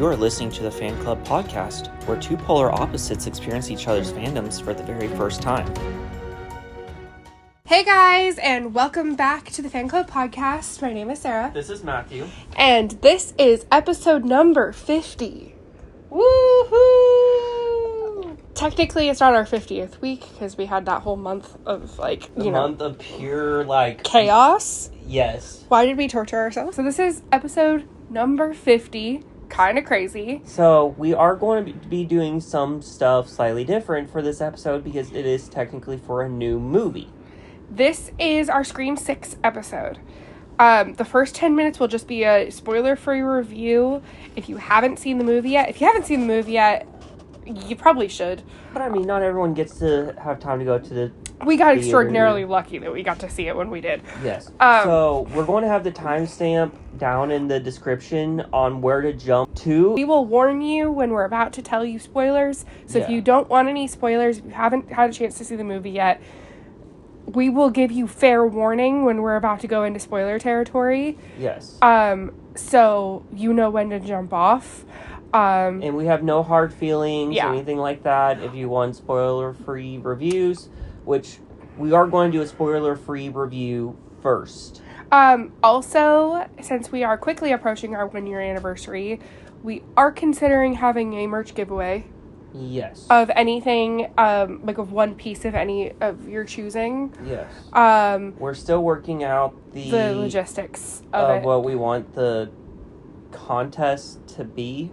You're listening to the Fan Club Podcast, where two polar opposites experience each other's fandoms for the very first time. Hey guys, and welcome back to the Fan Club Podcast. My name is Sarah. This is Matthew. And this is episode number 50. Woohoo! Technically, it's not our 50th week, because we had that whole month of, month of pure, chaos. Yes. Why did we torture ourselves? So this is episode number 50. Kind of crazy. So we are going to be doing some stuff slightly different for this episode because it is technically for a new movie. This is our Scream 6 episode. The first 10 minutes will just be a spoiler-free review. If you haven't seen the movie yet, you probably should. But I mean, not everyone gets to have time to go to the We got extraordinarily lucky that we got to see it when we did. Yes. So we're going to have the timestamp down in the description on where to jump to. We will warn you when we're about to tell you spoilers. So if you don't want any spoilers, if you haven't had a chance to see the movie yet, we will give you fair warning when we're about to go into spoiler territory. Yes. So you know when to jump off. And we have no hard feelings or anything like that. If you want spoiler-free reviews, which we are going to do a spoiler-free review first. Also, since we are quickly approaching our 1-year anniversary, we are considering having a merch giveaway. Yes. Of anything, of one piece of any of your choosing. Yes. We're still working out the logistics of it. What we want the contest to be.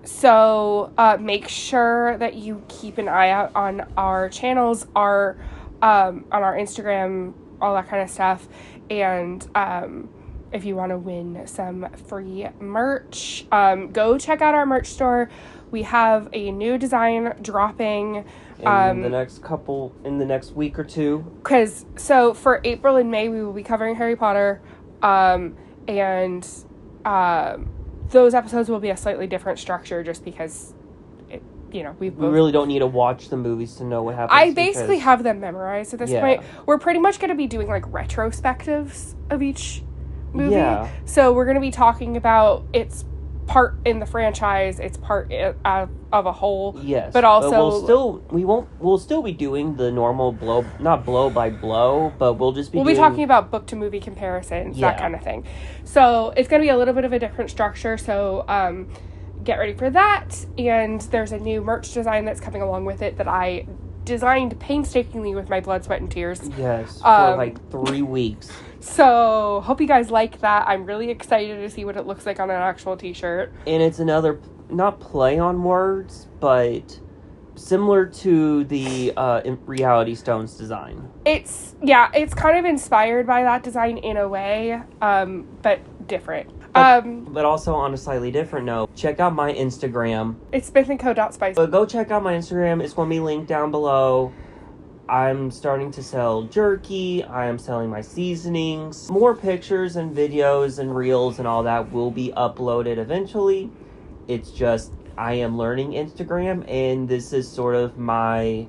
So make sure that you keep an eye out on our channels, on our Instagram, all that kind of stuff. And if you want to win some free merch, go check out our merch store. We have a new design dropping in the next week or two. So for April and May, we will be covering Harry Potter, and those episodes will be a slightly different structure just because, we really don't need to watch the movies to know what happens. I basically have them memorized at this point. We're pretty much going to be doing, retrospectives of each movie. Yeah. So we're going to be talking about its part in the franchise, its part of a whole. Yes. But also... we'll still be doing the normal not blow by blow, but we'll just be We'll be talking about book to movie comparisons, that kind of thing. So it's going to be a little bit of a different structure, so get ready for that. And there's a new merch design that's coming along with it that I designed painstakingly with my blood, sweat, and tears. Yes, for 3 weeks. So, hope you guys like that. I'm really excited to see what it looks like on an actual t-shirt. And it's another, not play on words, but similar to the Reality Stones design. It's kind of inspired by that design in a way, but different. But also on a slightly different note, check out my Instagram. It's smithandco.spice. But go check out my Instagram. It's going to be linked down below. I'm starting to sell jerky. I am selling my seasonings. More pictures and videos and reels and all that will be uploaded eventually. It's just, I am learning Instagram, and this is sort of my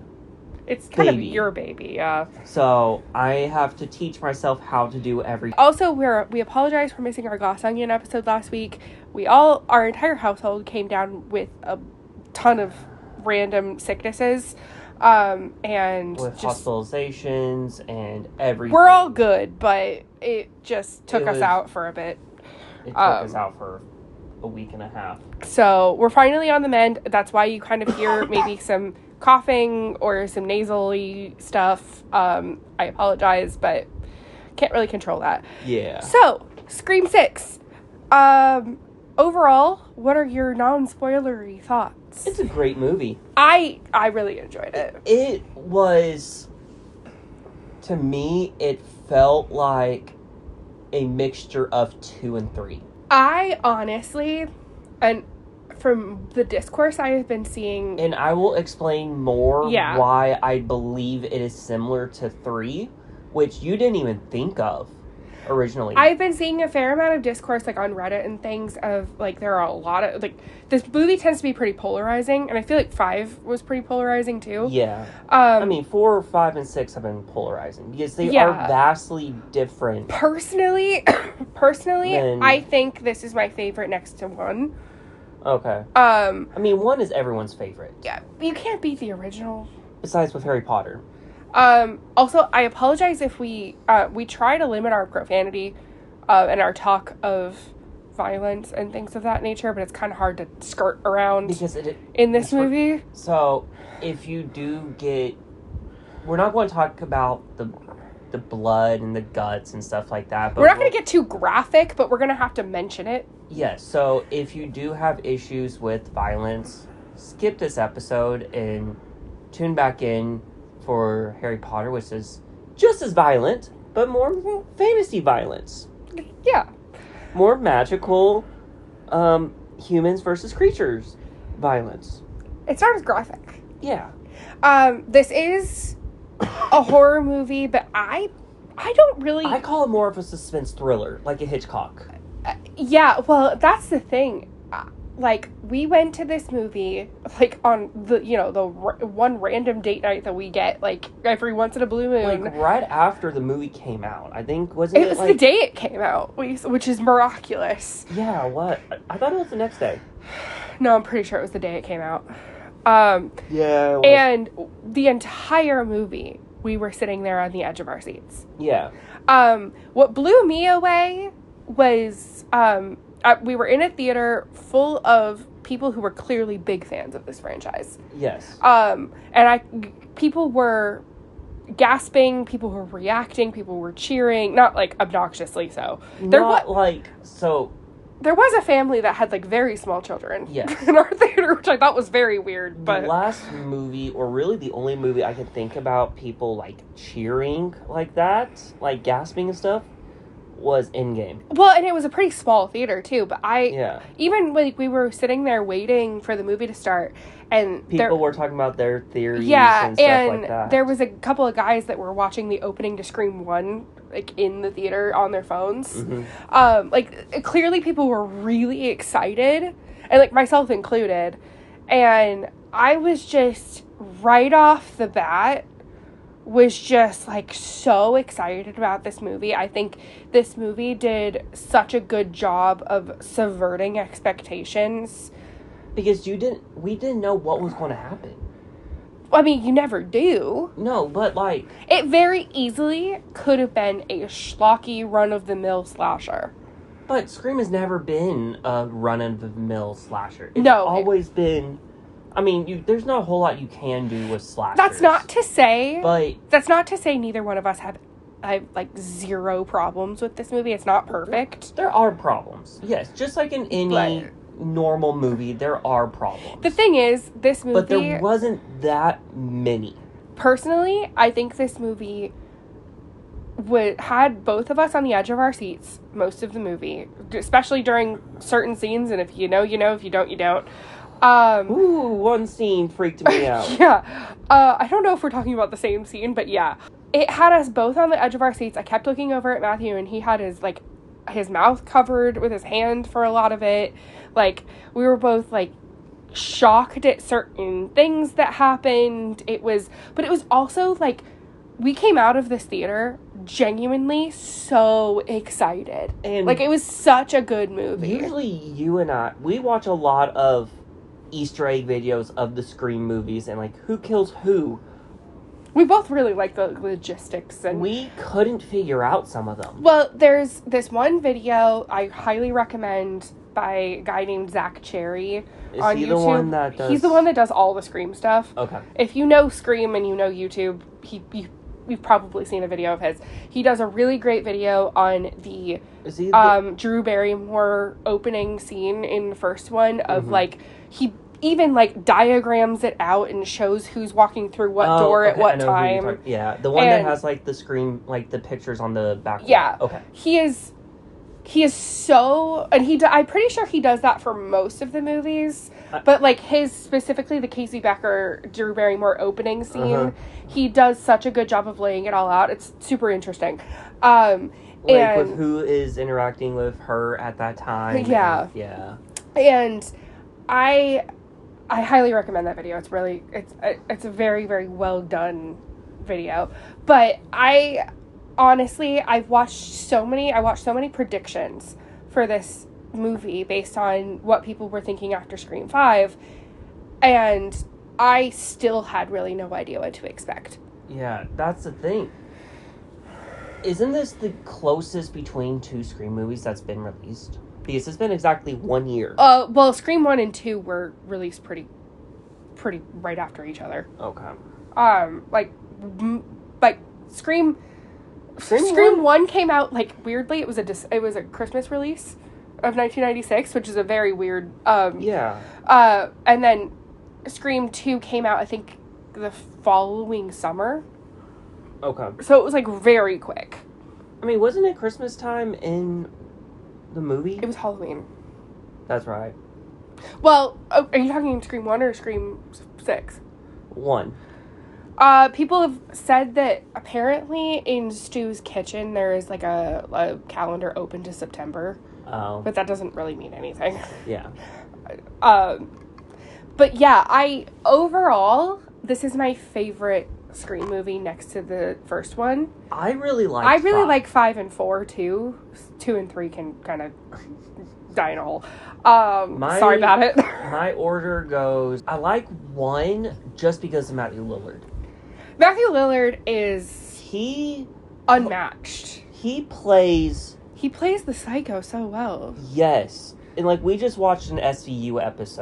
It's kind of your baby, yeah. So I have to teach myself how to do everything. Also, we apologize for missing our Glass Onion episode last week. Our entire household came down with a ton of random sicknesses. And with hospitalizations and everything. We're all good, but it just took us out for a bit. It took us out for a week and a half. So we're finally on the mend. That's why you kind of hear maybe some coughing or some nasally stuff. I apologize, but can't really control that. Yeah. So, Scream 6. Overall, what are your non-spoilery thoughts? It's a great movie. I really enjoyed it. It was, to me, it felt like a mixture of 2 and 3. I honestly, and from the discourse I have been seeing... And I will explain more why I believe it is similar to 3, which you didn't even think of originally. I've been seeing a fair amount of discourse on Reddit and things of there are a lot of this movie tends to be pretty polarizing, and I feel like 5 was pretty polarizing too. Yeah. 4, 5, and 6 have been polarizing because they are vastly different. Personally, Personally, then... I think this is my favorite next to 1. Okay. I mean, 1 is everyone's favorite. Yeah, you can't beat the original. Besides with Harry Potter. Also, I apologize if we try to limit our profanity and our talk of violence and things of that nature, but it's kind of hard to skirt around because in this movie. So, if you do get... We're not going to talk about the blood and the guts and stuff like that. But we're not going to get too graphic, but we're going to have to mention it. Yes, so if you do have issues with violence, skip this episode and tune back in for Harry Potter, which is just as violent, but more fantasy violence. Yeah. More magical humans versus creatures violence. It's not as graphic. Yeah. This is a horror movie, but I don't really... I call it more of a suspense thriller, like a Hitchcock. Yeah, well, that's the thing. Like, we went to this movie, like, on the one random date night that we get, like, every once in a blue moon. Like, right after the movie came out. I think, it was the day it came out, which is miraculous. Yeah, what? I thought it was the next day. No, I'm pretty sure it was the day it came out. Yeah. And the entire movie, we were sitting there on the edge of our seats. Yeah. What blew me away was, we were in a theater full of people who were clearly big fans of this franchise. Yes. People were gasping, people were reacting, people were cheering, not, like, obnoxiously so. There was a family that had, like, very small children in our theater, which I thought was very weird, but... The last movie, or really the only movie I can think about people, like, cheering like that, like, gasping and stuff, was Endgame. Well, and it was a pretty small theater, too, but even, like, we were sitting there waiting for the movie to start, and... People were talking about their theories and stuff like that. There was a couple of guys that were watching the opening to Scream 1, like, in the theater on their phones. Mm-hmm. Clearly people were really excited, and, like, myself included, and I was just, right off the bat, was just, like, so excited about this movie. I think this movie did such a good job of subverting expectations. Because we didn't know what was going to happen. I mean, you never do. No, but, like... It very easily could have been a schlocky, run-of-the-mill slasher. But Scream has never been a run-of-the-mill slasher. It's no. always been... I mean, there's not a whole lot you can do with slashers. That's not to say... But... That's not to say neither one of us have, like, zero problems with this movie. It's not perfect. There are problems. Yes, just like in any... normal movie, there are problems. The thing is, this movie... But there wasn't that many. Personally, I think this movie had both of us on the edge of our seats most of the movie, especially during certain scenes, and if you know, you know, if you don't, you don't. One scene freaked me out. Yeah. I don't know if we're talking about the same scene, but yeah. It had us both on the edge of our seats. I kept looking over at Matthew, and he had his mouth covered with his hand for a lot of it. Like, we were both, like, shocked at certain things that happened. But it was also, like, we came out of this theater genuinely so excited. And, like, it was such a good movie. Usually you and I, we watch a lot of Easter egg videos of the Scream movies and, like, who kills who. We both really like the logistics. And we couldn't figure out some of them. Well, there's this one video I highly recommend by a guy named Zach Cherry on YouTube. Is he the one that does... He's the one that does all the Scream stuff. Okay. If you know Scream and you know YouTube, you've probably seen a video of his. He does a really great video on the Drew Barrymore opening scene in the first one of, like, he even, like, diagrams it out and shows who's walking through what door at what time. Yeah, the one that has, like, the Scream, like, the pictures on the back. Yeah. Okay. He is so... And I'm pretty sure he does that for most of the movies. But, like, specifically the Casey Becker, Drew Barrymore opening scene, he does such a good job of laying it all out. It's super interesting. With who is interacting with her at that time. Yeah. And I highly recommend that video. It's really... It's a very, very well done video. But honestly, I watched so many predictions for this movie based on what people were thinking after Scream 5, and I still had really no idea what to expect. Yeah, that's the thing. Isn't this the closest between two Scream movies that's been released? Because it's been exactly 1 year. Well, Scream 1 and 2 were released pretty right after each other. Okay. Scream 1 came out, like, weirdly. It was a Christmas release of 1996, which is a very weird, yeah. And then Scream 2 came out, I think, the following summer. Okay. So it was, like, very quick. I mean, wasn't it Christmas time in the movie? It was Halloween. That's right. Well, are you talking Scream 1 or Scream 6? 1. People have said that apparently in Stu's kitchen there is, like, a calendar open to September. Oh. But that doesn't really mean anything. Yeah. But yeah, overall, this is my favorite Scream movie next to the first one. I really like 5 and 4 too. 2 and 3 can kind of die in a hole. Sorry about it. My order goes, I like 1 just because of Matthew Lillard. Matthew Lillard is unmatched. He plays the psycho so well. Yes. And, like, we just watched an SVU episode.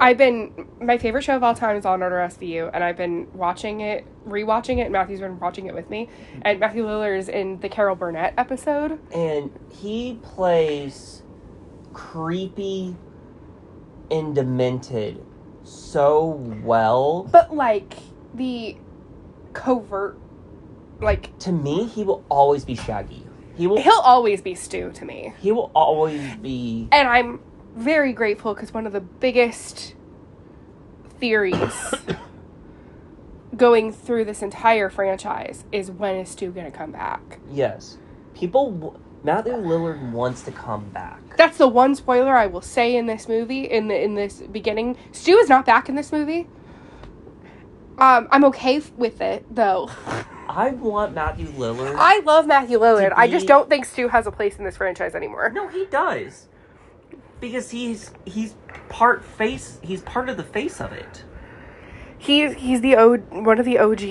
My favorite show of all time is Law & Order SVU, and I've been rewatching it, and Matthew's been watching it with me, and Matthew Lillard is in the Carol Burnett episode. And he plays creepy and demented so well. But, like, the covert, like... To me, he will always be Shaggy. He'll always be Stu to me. He will always be... And I'm very grateful because one of the biggest theories going through this entire franchise is, when is Stu going to come back? Yes. Matthew Lillard wants to come back. That's the one spoiler I will say in this movie, in this beginning. Stu is not back in this movie. I'm okay with it, though. I want Matthew Lillard. I love Matthew Lillard. I just don't think Stu has a place in this franchise anymore. No, he does. Because he's part of the face of it. He's one of the OG.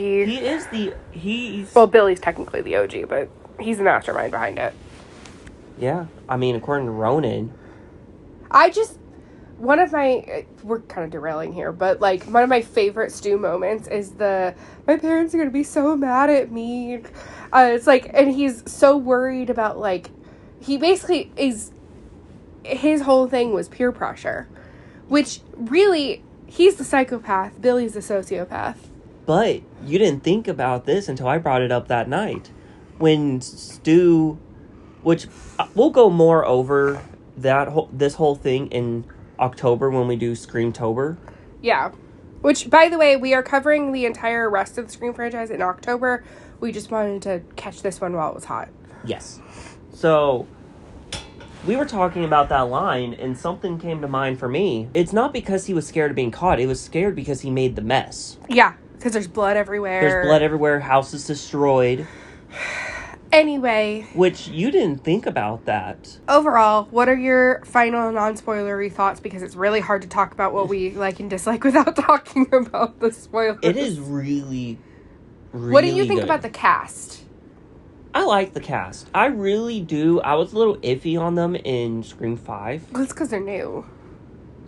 Well, Billy's technically the OG, but he's the mastermind behind it. Yeah, I mean, according to Ronan. We're kind of derailing here, but, like, one of my favorite Stu moments is my parents are going to be so mad at me. It's like, and he's so worried about, like, he basically his whole thing was peer pressure, which really, he's the psychopath, Billy's the sociopath. But you didn't think about this until I brought it up that night. When Stu, which we'll go more over this whole thing in October when we do Screamtober. Yeah. Which, by the way, we are covering the entire rest of the Scream franchise in October. We just wanted to catch this one while it was hot. Yes. So, we were talking about that line, and something came to mind for me. It's not because he was scared of being caught. It was scared because he made the mess. Yeah, because there's blood everywhere. There's blood everywhere. House is destroyed. Anyway. Which, you didn't think about that. Overall, what are your final non-spoilery thoughts? Because it's really hard to talk about what we like and dislike without talking about the spoilers. It is really, really What do you think good. about the cast? I like the cast. I really do. I was a little iffy on them in Scream 5. Well, it's because they're new.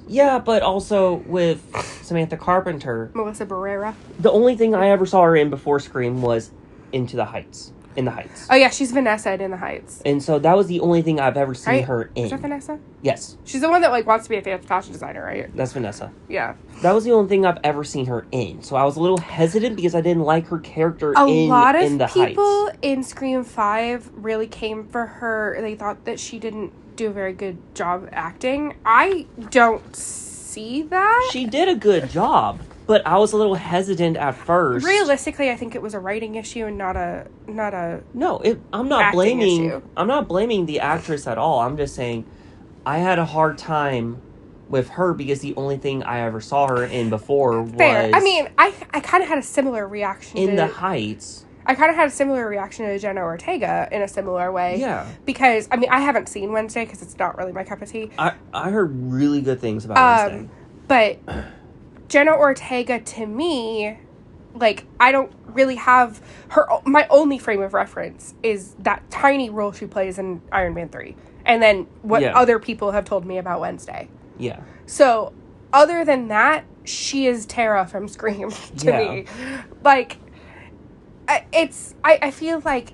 Yeah, but also with Samantha Carpenter. Melissa Barrera. The only thing I ever saw her in before Scream was In the Heights. Oh, yeah, she's Vanessa in The Heights. And so that was the only thing I've ever seen her in. Is that Vanessa? Yes. She's the one that, like, wants to be a fashion designer, right? That's Vanessa. Yeah. That was the only thing I've ever seen her in. So I was a little hesitant because I didn't like her character in The Heights. A lot of people in Scream 5 really came for her. They thought that she didn't do a very good job acting. I don't see that. She did a good job, but I was a little hesitant at first. Realistically, I think it was a writing issue and not a No, I'm not blaming issue. I'm not blaming the actress at all. I'm just saying I had a hard time with her because the only thing I ever saw her in before was... Fair. I mean, I kind of had a similar reaction in The Heights. I kind of had a similar reaction to Jenna Ortega in a similar way. Yeah. Because, I mean, I haven't seen Wednesday because it's not really my cup of tea. I heard really good things about Wednesday. But Jenna Ortega, to me, like, I don't really have her... My only frame of reference is that tiny role she plays in Iron Man 3. And then what other people have told me about Wednesday. Yeah. So, other than that, she is Tara from Scream to me. Like... I feel like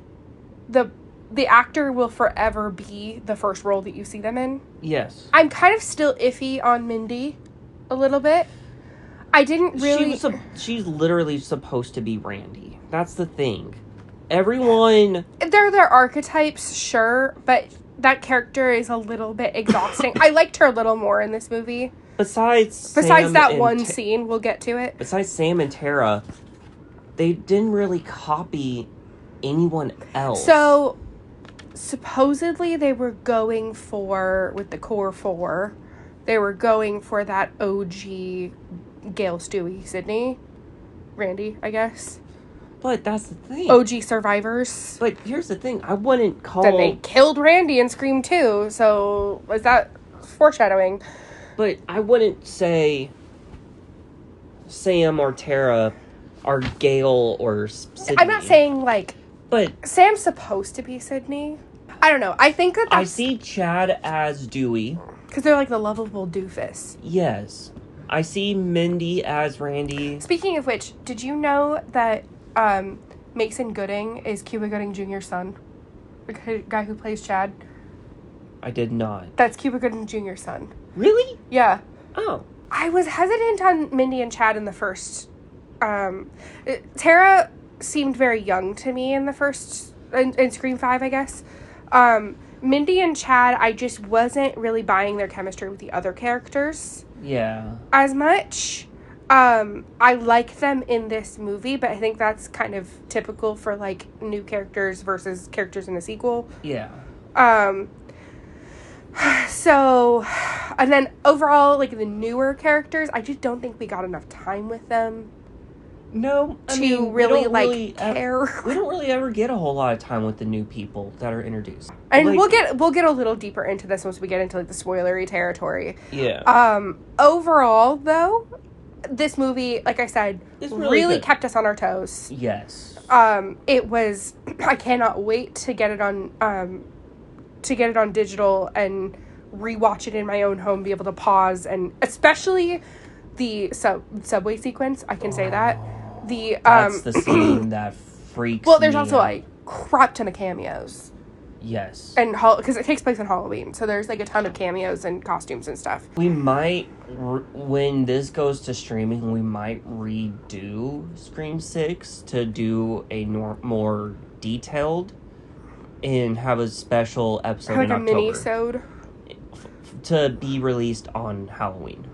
the actor will forever be the first role that you see them in. Yes. I'm kind of still iffy on Mindy a little bit. I didn't really... She's literally supposed to be Randy. That's the thing. Everyone... They're their archetypes, sure, but that character is a little bit exhausting. I liked her a little more in this movie. Besides Sam that one scene, we'll get to it. Besides Sam and Tara... They didn't really copy anyone else. So, supposedly they were going for, with the core 4, they were going for that OG Gail, Stewie, Sydney, Randy, I guess. But that's the thing. OG survivors. But here's the thing. I wouldn't call... Then they killed Randy in Scream 2, so is that foreshadowing? But I wouldn't say Sam or Tara... are Gail or Sydney. I'm not saying, like... But... Sam's supposed to be Sydney. I don't know. I think that's... I see Chad as Dewey. Because they're, like, the lovable doofus. Yes. I see Mindy as Randy. Speaking of which, did you know that Mason Gooding is Cuba Gooding Jr.'s son? The guy who plays Chad? I did not. That's Cuba Gooding Jr.'s son. Really? Yeah. Oh. I was hesitant on Mindy and Chad in the first... Tara seemed very young to me in the first... In Scream 5, I guess. Mindy and Chad, I just wasn't really buying their chemistry with the other characters. Yeah. As much. I like them in this movie, but I think that's kind of typical for, like, new characters versus characters in a sequel. Yeah. So, and then overall, like, the newer characters, I just don't think we got enough time with them. No, I mean, really care. We don't really ever get a whole lot of time with the new people that are introduced. And like, we'll get a little deeper into this once we get into, like, the spoilery territory. Yeah. Overall, though, this movie, like I said, really kept us on our toes. Yes. It was... I cannot wait to get it on digital and rewatch it in my own home, be able to pause, and especially the subway sequence. I can say that. That's the scene that freaks me. Well, there's also a crap ton of cameos. Yes. And because it takes place on Halloween, so there's, like, a ton of cameos and costumes and stuff. We might, when this goes to streaming, we might redo Scream 6 to do a more detailed and have a special episode in October. Like a mini-sode? To be released on Halloween.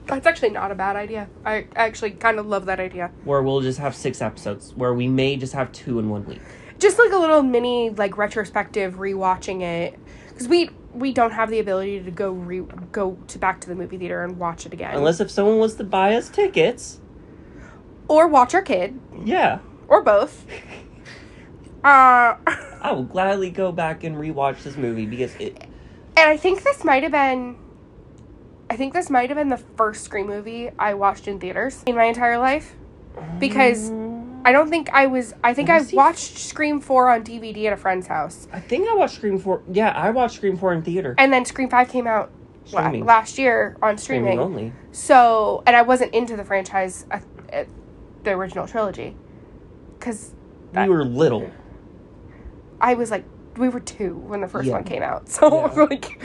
That's actually not a bad idea. I actually kind of love that idea. Where we'll just have 6 episodes, where we may just have 2 in 1 week. Just like a little mini, like, retrospective rewatching it. Because we don't have the ability to go back to the movie theater and watch it again. Unless if someone wants to buy us tickets. Or watch our kid. Yeah. Or both. I will gladly go back and rewatch this movie because it... And I think this might have been the first Scream movie I watched in theaters in my entire life. Because I don't think I watched Scream 4 on DVD at a friend's house. I think I watched Scream 4. Yeah, I watched Scream 4 in theater. And then Scream 5 came out last year on streaming. Only. So, and I wasn't into the franchise, the original trilogy. Because... We were little. I was like, we were 2 when the first one came out. So, like...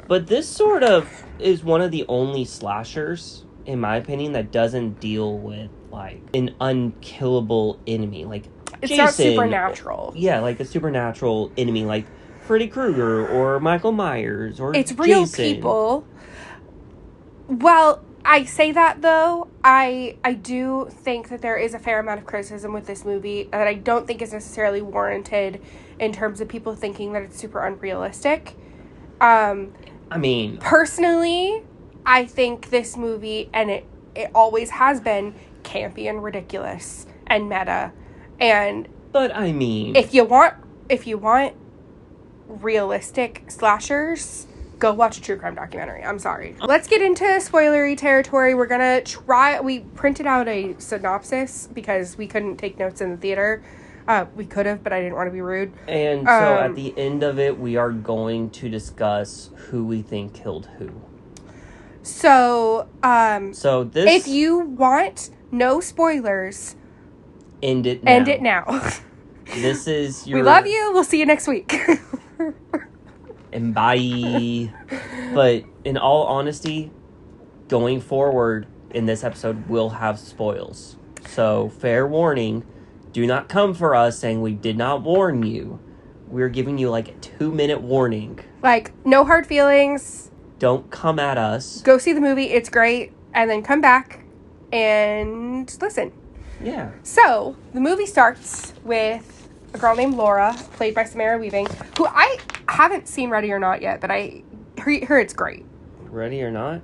But this sort of is one of the only slashers, in my opinion, that doesn't deal with, like, an unkillable enemy. Like, it's Jason, not supernatural. Yeah, like a supernatural enemy, like Freddy Krueger or Michael Myers or It's real Jason. people. Well, I say that, though. I do think that there is a fair amount of criticism with this movie that I don't think is necessarily warranted in terms of people thinking that it's super unrealistic. I mean... Personally, I think this movie, and it always has been, campy and ridiculous and meta. And but I mean, if you want realistic slashers, go watch a true crime documentary. I'm sorry. Let's get into spoilery territory. We're gonna we printed out a synopsis because we couldn't take notes in the theater. We could have, but I didn't want to be rude. And so at the end of it, we are going to discuss who we think killed who. So this, if you want no spoilers, end it now. End it now. This is your... We love you. We'll see you next week. And bye. But in all honesty, going forward in this episode, we'll have spoils. So fair warning, do not come for us saying we did not warn you. We're giving you like a 2-minute warning. Like, no hard feelings. Don't come at us. Go see the movie. It's great. And then come back and listen. Yeah. So, the movie starts with a girl named Laura, played by Samara Weaving, who I haven't seen Ready or Not yet, but I heard it's great. Ready or Not?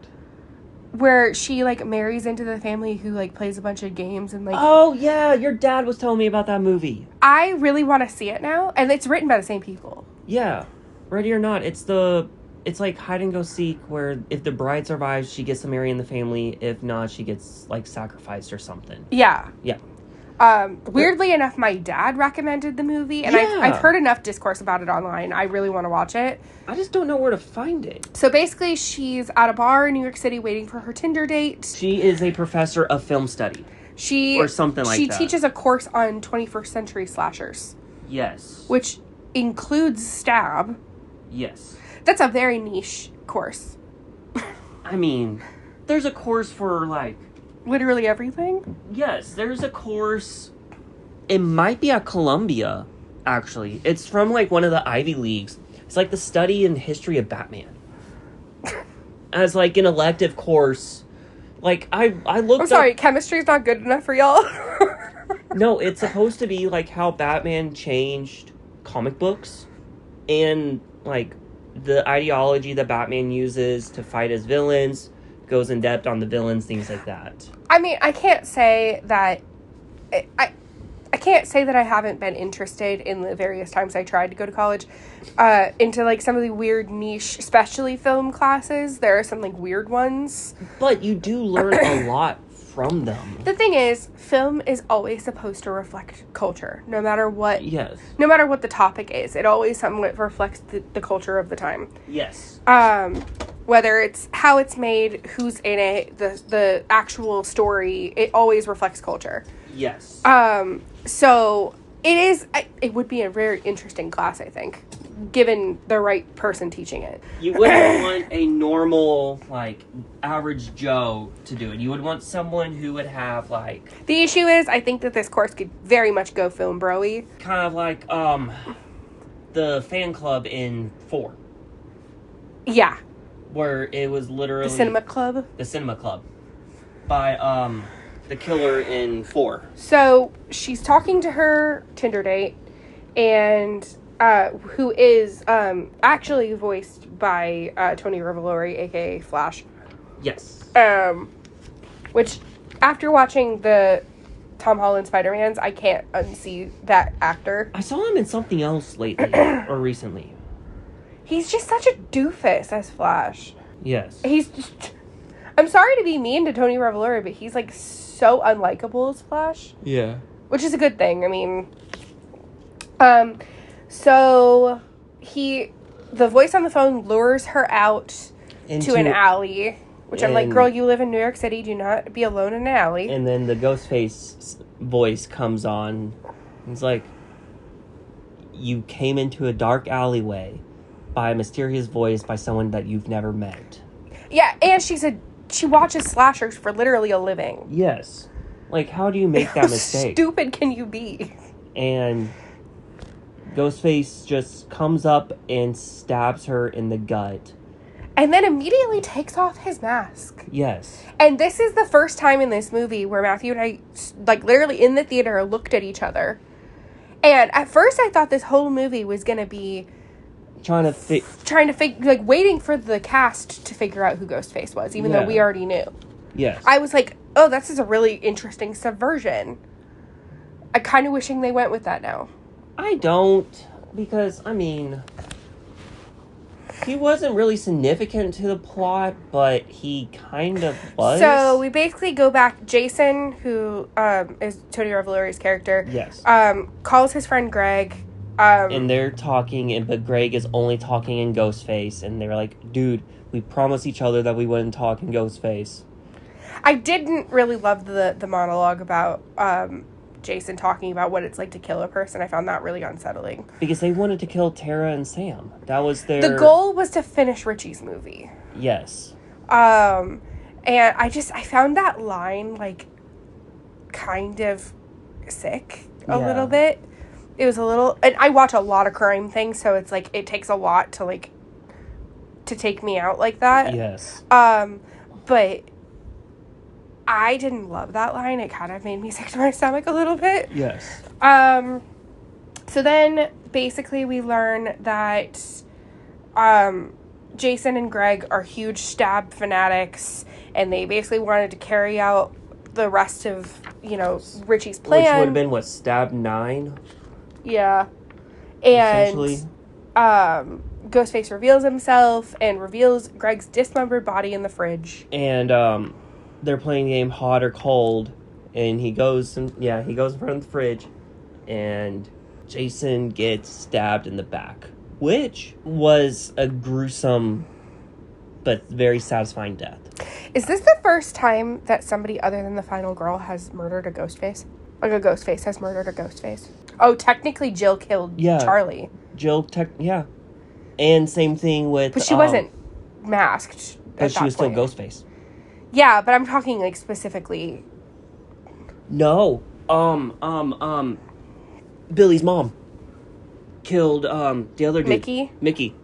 Where she, like, marries into the family who, like, plays a bunch of games and, like... Oh, yeah, your dad was telling me about that movie. I really want to see it now, and it's written by the same people. Yeah. Ready or Not, it's like hide and go seek, where if the bride survives, she gets to marry in the family. If not, she gets, like, sacrificed or something. Yeah. Yeah. Weirdly enough, my dad recommended the movie, and yeah. I've heard enough discourse about it online. I really want to watch it. I just don't know where to find it. So basically, she's at a bar in New York City waiting for her Tinder date. She is a professor of film study. Or something like that. She teaches a course on 21st century slashers. Yes. Which includes stab. Yes. That's a very niche course. I mean, there's a course for, like... literally everything? Yes, there's a course. It might be at Columbia, actually. It's from, like, one of the Ivy Leagues. It's, like, the study and history of Batman. As, like, an elective course. Like, I looked I'm sorry, chemistry's not good enough for y'all? No, it's supposed to be, like, how Batman changed comic books. And, like, the ideology that Batman uses to fight his villains. Goes in depth on the villains, things like that. I mean, I can't say that... I can't say that I haven't been interested in the various times I tried to go to college into, like, some of the weird niche, especially film classes. There are some, like, weird ones. But you do learn a lot from them. The thing is, film is always supposed to reflect culture, no matter what... Yes. No matter what the topic is. It always somewhat reflects the culture of the time. Yes. Whether it's how it's made, who's in it, the actual story, it always reflects culture. Yes. So it would be a very interesting class, I think, given the right person teaching it. You wouldn't want a normal, like, average Joe to do it. You would want someone who would have, like... The issue is, I think that this course could very much go film bro-y. Kind of like, the fan club in 4. Yeah. Where it was literally... The cinema club? The cinema club. By, the killer in 4. So, she's talking to her Tinder date, and, who is, actually voiced by, Tony Revolori, aka Flash. Yes. Which, after watching the Tom Holland Spider-Mans, I can't unsee that actor. I saw him in something else lately, or recently. He's just such a doofus as Flash. Yes. He's just... I'm sorry to be mean to Tony Revolori, but he's, like, so unlikable as Flash. Yeah. Which is a good thing. I mean... So... The voice on the phone lures her out to an alley. Which I'm like, girl, you live in New York City. Do not be alone in an alley. And then the Ghostface voice comes on. It's like... You came into a dark alleyway by a mysterious voice by someone that you've never met. Yeah, and she watches slashers for literally a living. Yes. Like, how do you make that mistake? How stupid can you be? And Ghostface just comes up and stabs her in the gut. And then immediately takes off his mask. Yes. And this is the first time in this movie where Matthew and I, like, literally in the theater looked at each other. And at first I thought this whole movie was going to be... waiting for the cast to figure out who Ghostface was, even though we already knew. Yes. I was like, oh, this is a really interesting subversion. I'm kind of wishing they went with that now. I don't, because, I mean, he wasn't really significant to the plot, but he kind of was. So we basically go back. Jason, who is Tony Revolori's character, yes, calls his friend Greg. And they're talking, but Greg is only talking in Ghostface, and they're like, dude, we promised each other that we wouldn't talk in Ghostface. I didn't really love the monologue about Jason talking about what it's like to kill a person. I found that really unsettling. Because they wanted to kill Tara and Sam. That was their... The goal was to finish Richie's movie. Yes. And I found that line, like, kind of sick a little bit. It was a little... And I watch a lot of crime things, so it's, like, it takes a lot to, like, to take me out like that. Yes. But I didn't love that line. It kind of made me sick to my stomach a little bit. Yes. So then, basically, we learn that Jason and Greg are huge stab fanatics, and they basically wanted to carry out the rest of, Richie's plan. Which would have been, stab 9? Yeah. And Ghostface reveals himself and reveals Greg's dismembered body in the fridge. And they're playing the game hot or cold, and he goes in front of the fridge, and Jason gets stabbed in the back, which was a gruesome but very satisfying death. Is this the first time that somebody other than the final girl has murdered a Ghostface? Like a Ghostface has murdered a Ghostface? Oh, technically Jill killed Charlie. And same thing with... But she wasn't masked but she was still Ghostface. Yeah, but I'm talking, like, specifically... No. Billy's mom killed, the other dude. Mickey.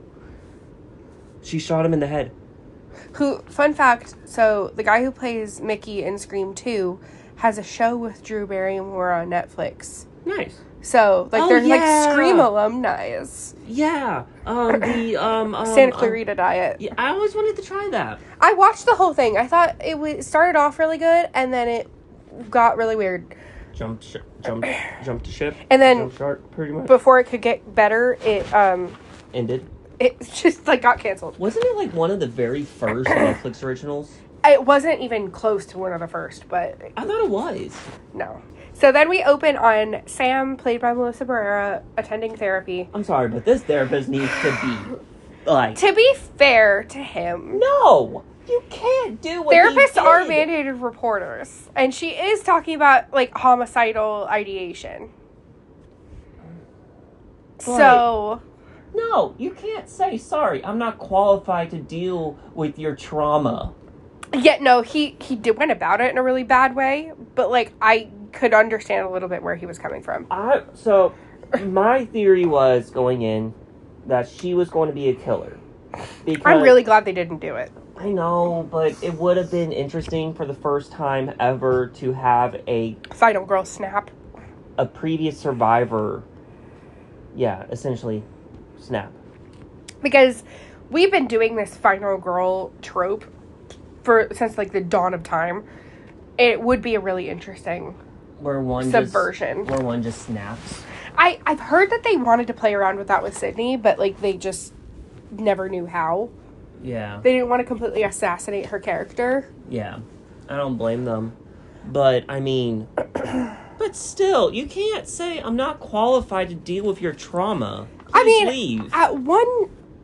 She shot him in the head. Fun fact, so the guy who plays Mickey in Scream 2 has a show with Drew Barrymore on Netflix. Nice. So, like, they're, like, Scream alumni. Yeah. Santa Clarita Diet. Yeah, I always wanted to try that. I watched the whole thing. I thought it started off really good, and then it got really weird. Jumped to ship. And then, jumped shark, pretty much. Before it could get better, it, ended. It just, like, got canceled. Wasn't it, like, one of the very first Netflix originals? It wasn't even close to one of the first, but... I thought it was. No. So then we open on Sam, played by Melissa Barrera, attending therapy. I'm sorry, but this therapist needs to be, like... To be fair to him... No! You can't do what therapists are mandated reporters. And she is talking about, like, homicidal ideation. But so... No, you can't say, sorry, I'm not qualified to deal with your trauma. Yeah, no, he went about it in a really bad way, but, like, I could understand a little bit where he was coming from. So, my theory was, going in, that she was going to be a killer. I'm really glad they didn't do it. I know, but it would have been interesting for the first time ever to have a... Final girl snap. A previous survivor, essentially... snap. Because we've been doing this final girl trope since, like, the dawn of time. It would be a really interesting subversion. Where one just snaps. I've heard that they wanted to play around with that with Sydney, but, like, they just never knew how. Yeah. They didn't want to completely assassinate her character. Yeah. I don't blame them. But, I mean... But still, you can't say, I'm not qualified to deal with your trauma. Leave.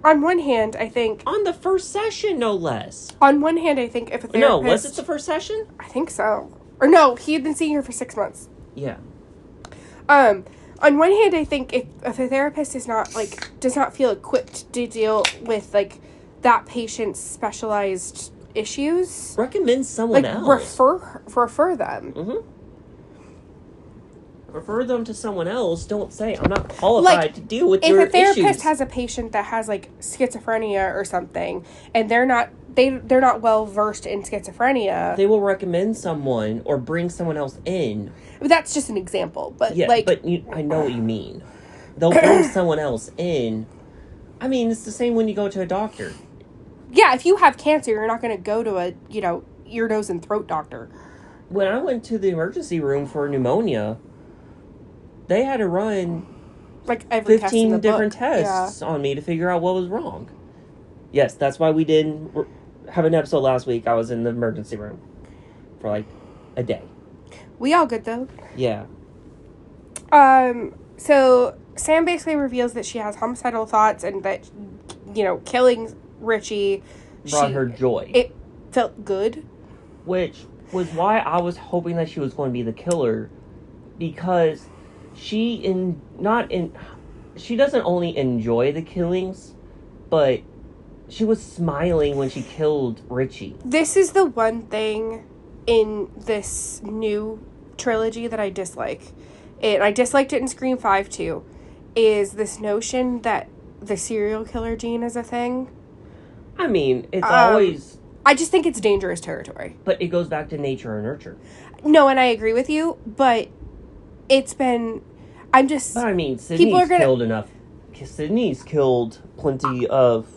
On one hand, I think... On the first session, no less. On one hand, I think if a therapist... No, was it the first session? I think so. Or no, he had been seeing her for 6 months. Yeah. On one hand, I think if a therapist does not feel equipped to deal with, like, that patient's specialized issues... Recommend someone else. Refer them. Mm-hmm. Refer them to someone else. Don't say, I'm not qualified to deal with your issues. If a therapist has a patient that has, like, schizophrenia or something, and they're not well versed in schizophrenia, they will recommend someone or bring someone else in. That's just an example, but I know what you mean. They'll bring someone else in. I mean, it's the same when you go to a doctor. Yeah, if you have cancer, you're not going to go to a, ear, nose, and throat doctor. when I went to the emergency room for pneumonia, they had to run like every 15 different book. tests on me to figure out what was wrong. Yes, that's why we didn't have an episode last week. I was in the emergency room for like a day. We all good though. Yeah. So Sam basically reveals that she has homicidal thoughts and that, you know, killing Richie brought her joy. It felt good. Which was why I was hoping that she was going to be the killer, because she doesn't only enjoy the killings, but she was smiling when she killed Richie. This is the one thing in this new trilogy that I dislike. And I disliked it in Scream 5 too, is this notion that the serial killer gene is a thing. I mean, it's always... I just think it's dangerous territory. But it goes back to nature and nurture. No, and I agree with you, but it's been... But I mean, Sydney's killed enough. Sydney's killed plenty of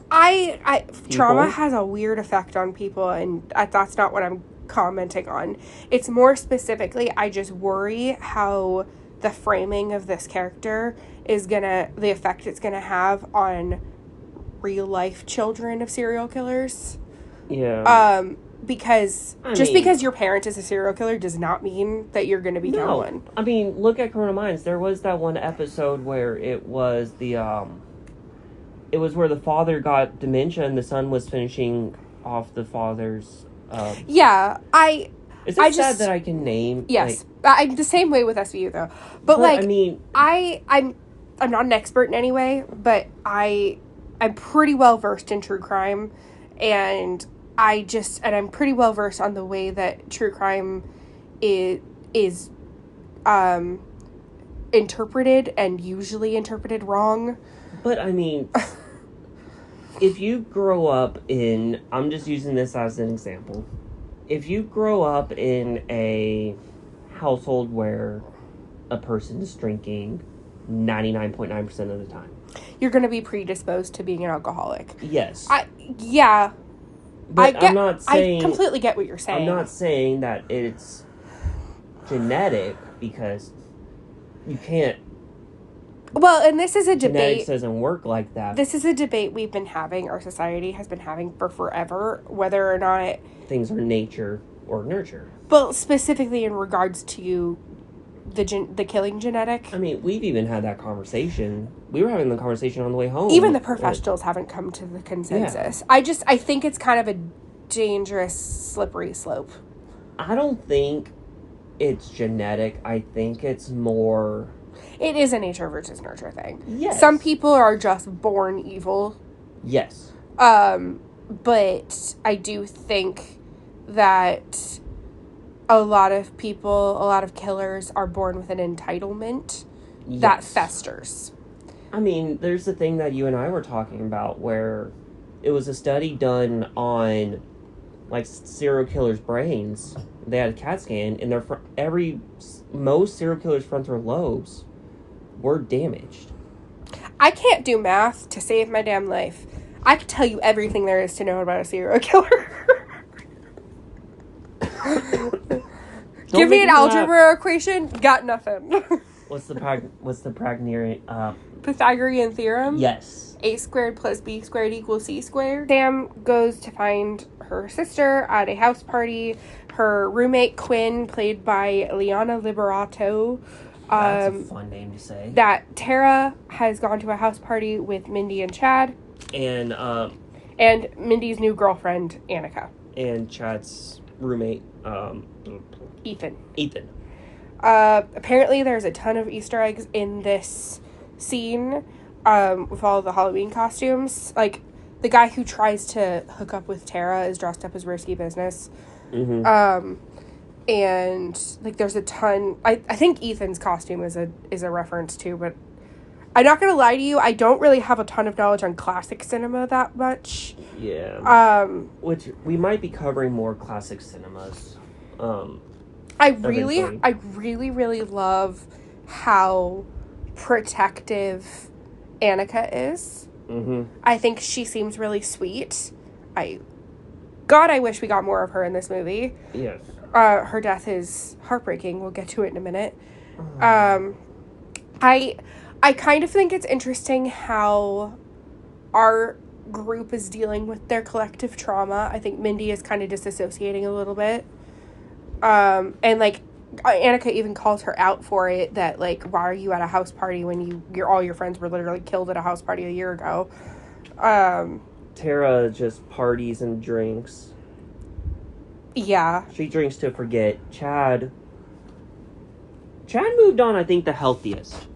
trauma has a weird effect on people, and that's not what I'm commenting on. It's more specifically, I just worry how the framing of this character is the effect it's gonna have on real life children of serial killers. Yeah. Because because your parent is a serial killer does not mean that you're going to become one. I mean, look at Criminal Minds. There was that one episode where it was it was where the father got dementia and the son was finishing off the father's. Yeah, Is it sad that I can name? Yes, I'm the same way with SVU though. But like, I mean, I'm not an expert in any way, but I'm pretty well versed in true crime, and I'm pretty well versed on the way that true crime is interpreted, and usually interpreted wrong. But I mean, if you grow up in, I'm just using this as an example. If you grow up in a household where a person is drinking 99.9% of the time, you're going to be predisposed to being an alcoholic. Yes. But I'm not saying... I completely get what you're saying. I'm not saying that it's genetic, because you can't... Well, and this is a debate... Genetics doesn't work like that. This is a debate we've been having, our society has been having for forever, whether or not... things are nature or nurture. Well, specifically in regards to the killing genetic. I mean, we've even had that conversation. We were having the conversation on the way home. Even the professionals haven't come to the consensus. Yeah. I think it's kind of a dangerous, slippery slope. I don't think it's genetic. I think it's more... It is a nature versus nurture thing. Yes. Some people are just born evil. Yes. But I do think that a lot of killers are born with an entitlement that festers. I mean, there's the thing that you and I were talking about where it was a study done on, like, serial killers' brains. They had a CAT scan, and most serial killers' frontal lobes were damaged. I can't do math to save my damn life. I could tell you everything there is to know about a serial killer. Give me an algebra equation, got nothing. What's the Pythagorean theorem? Yes. A squared plus B squared equals C squared. Sam goes to find her sister at a house party. Her roommate Quinn, played by Liana Liberato. That's a fun name to say. That Tara has gone to a house party with Mindy and Chad. And Mindy's new girlfriend, Annika. And Chad's roommate, Ethan. Apparently there's a ton of Easter eggs in this scene, with all the Halloween costumes. Like, the guy who tries to hook up with Tara is dressed up as Risky Business. Mm-hmm. And, like, there's a ton... I think Ethan's costume is a reference, too, but I'm not gonna lie to you, I don't really have a ton of knowledge on classic cinema that much. Yeah. Which, we might be covering more classic cinemas. I really, really love how protective Annika is. Mm-hmm. I think she seems really sweet. I wish we got more of her in this movie. Yes. Her death is heartbreaking. We'll get to it in a minute. I kind of think it's interesting how our group is dealing with their collective trauma. I think Mindy is kind of disassociating a little bit. And, like, Annika even calls her out for it, that, like, why are you at a house party when all your friends were literally killed at a house party a year ago? Tara just parties and drinks. Yeah. She drinks to forget. Chad moved on, I think, the healthiest.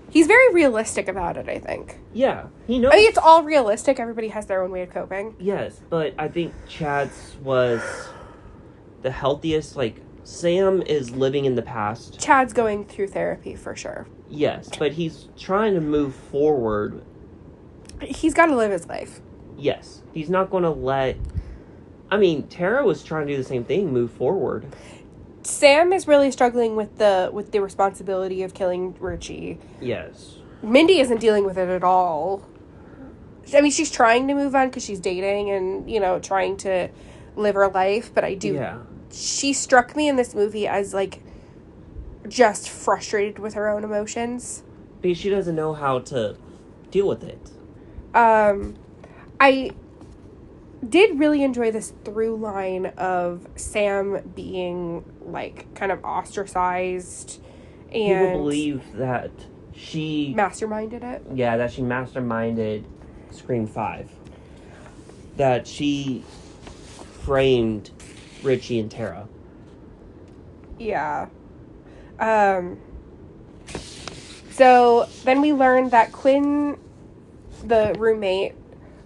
He's very realistic about it, I think. Yeah, he knows. I mean, it's all realistic. Everybody has their own way of coping. Yes, but I think Chad's was the healthiest. Like, Sam is living in the past. Chad's going through therapy, for sure. Yes, but he's trying to move forward. He's got to live his life. Yes, he's not going to let... I mean, Tara was trying to do the same thing, move forward. Sam is really struggling with the responsibility of killing Richie. Yes. Mindy isn't dealing with it at all. I mean, she's trying to move on because she's dating and, you know, trying to live her life, but I do... Yeah. She struck me in this movie as, like, just frustrated with her own emotions. Because she doesn't know how to deal with it. I did really enjoy this through line of Sam being, like, kind of ostracized and... People believe that she... masterminded it? Yeah, that she masterminded Scream 5. That she framed Richie and Tara. Yeah. So then we learned that Quinn, the roommate,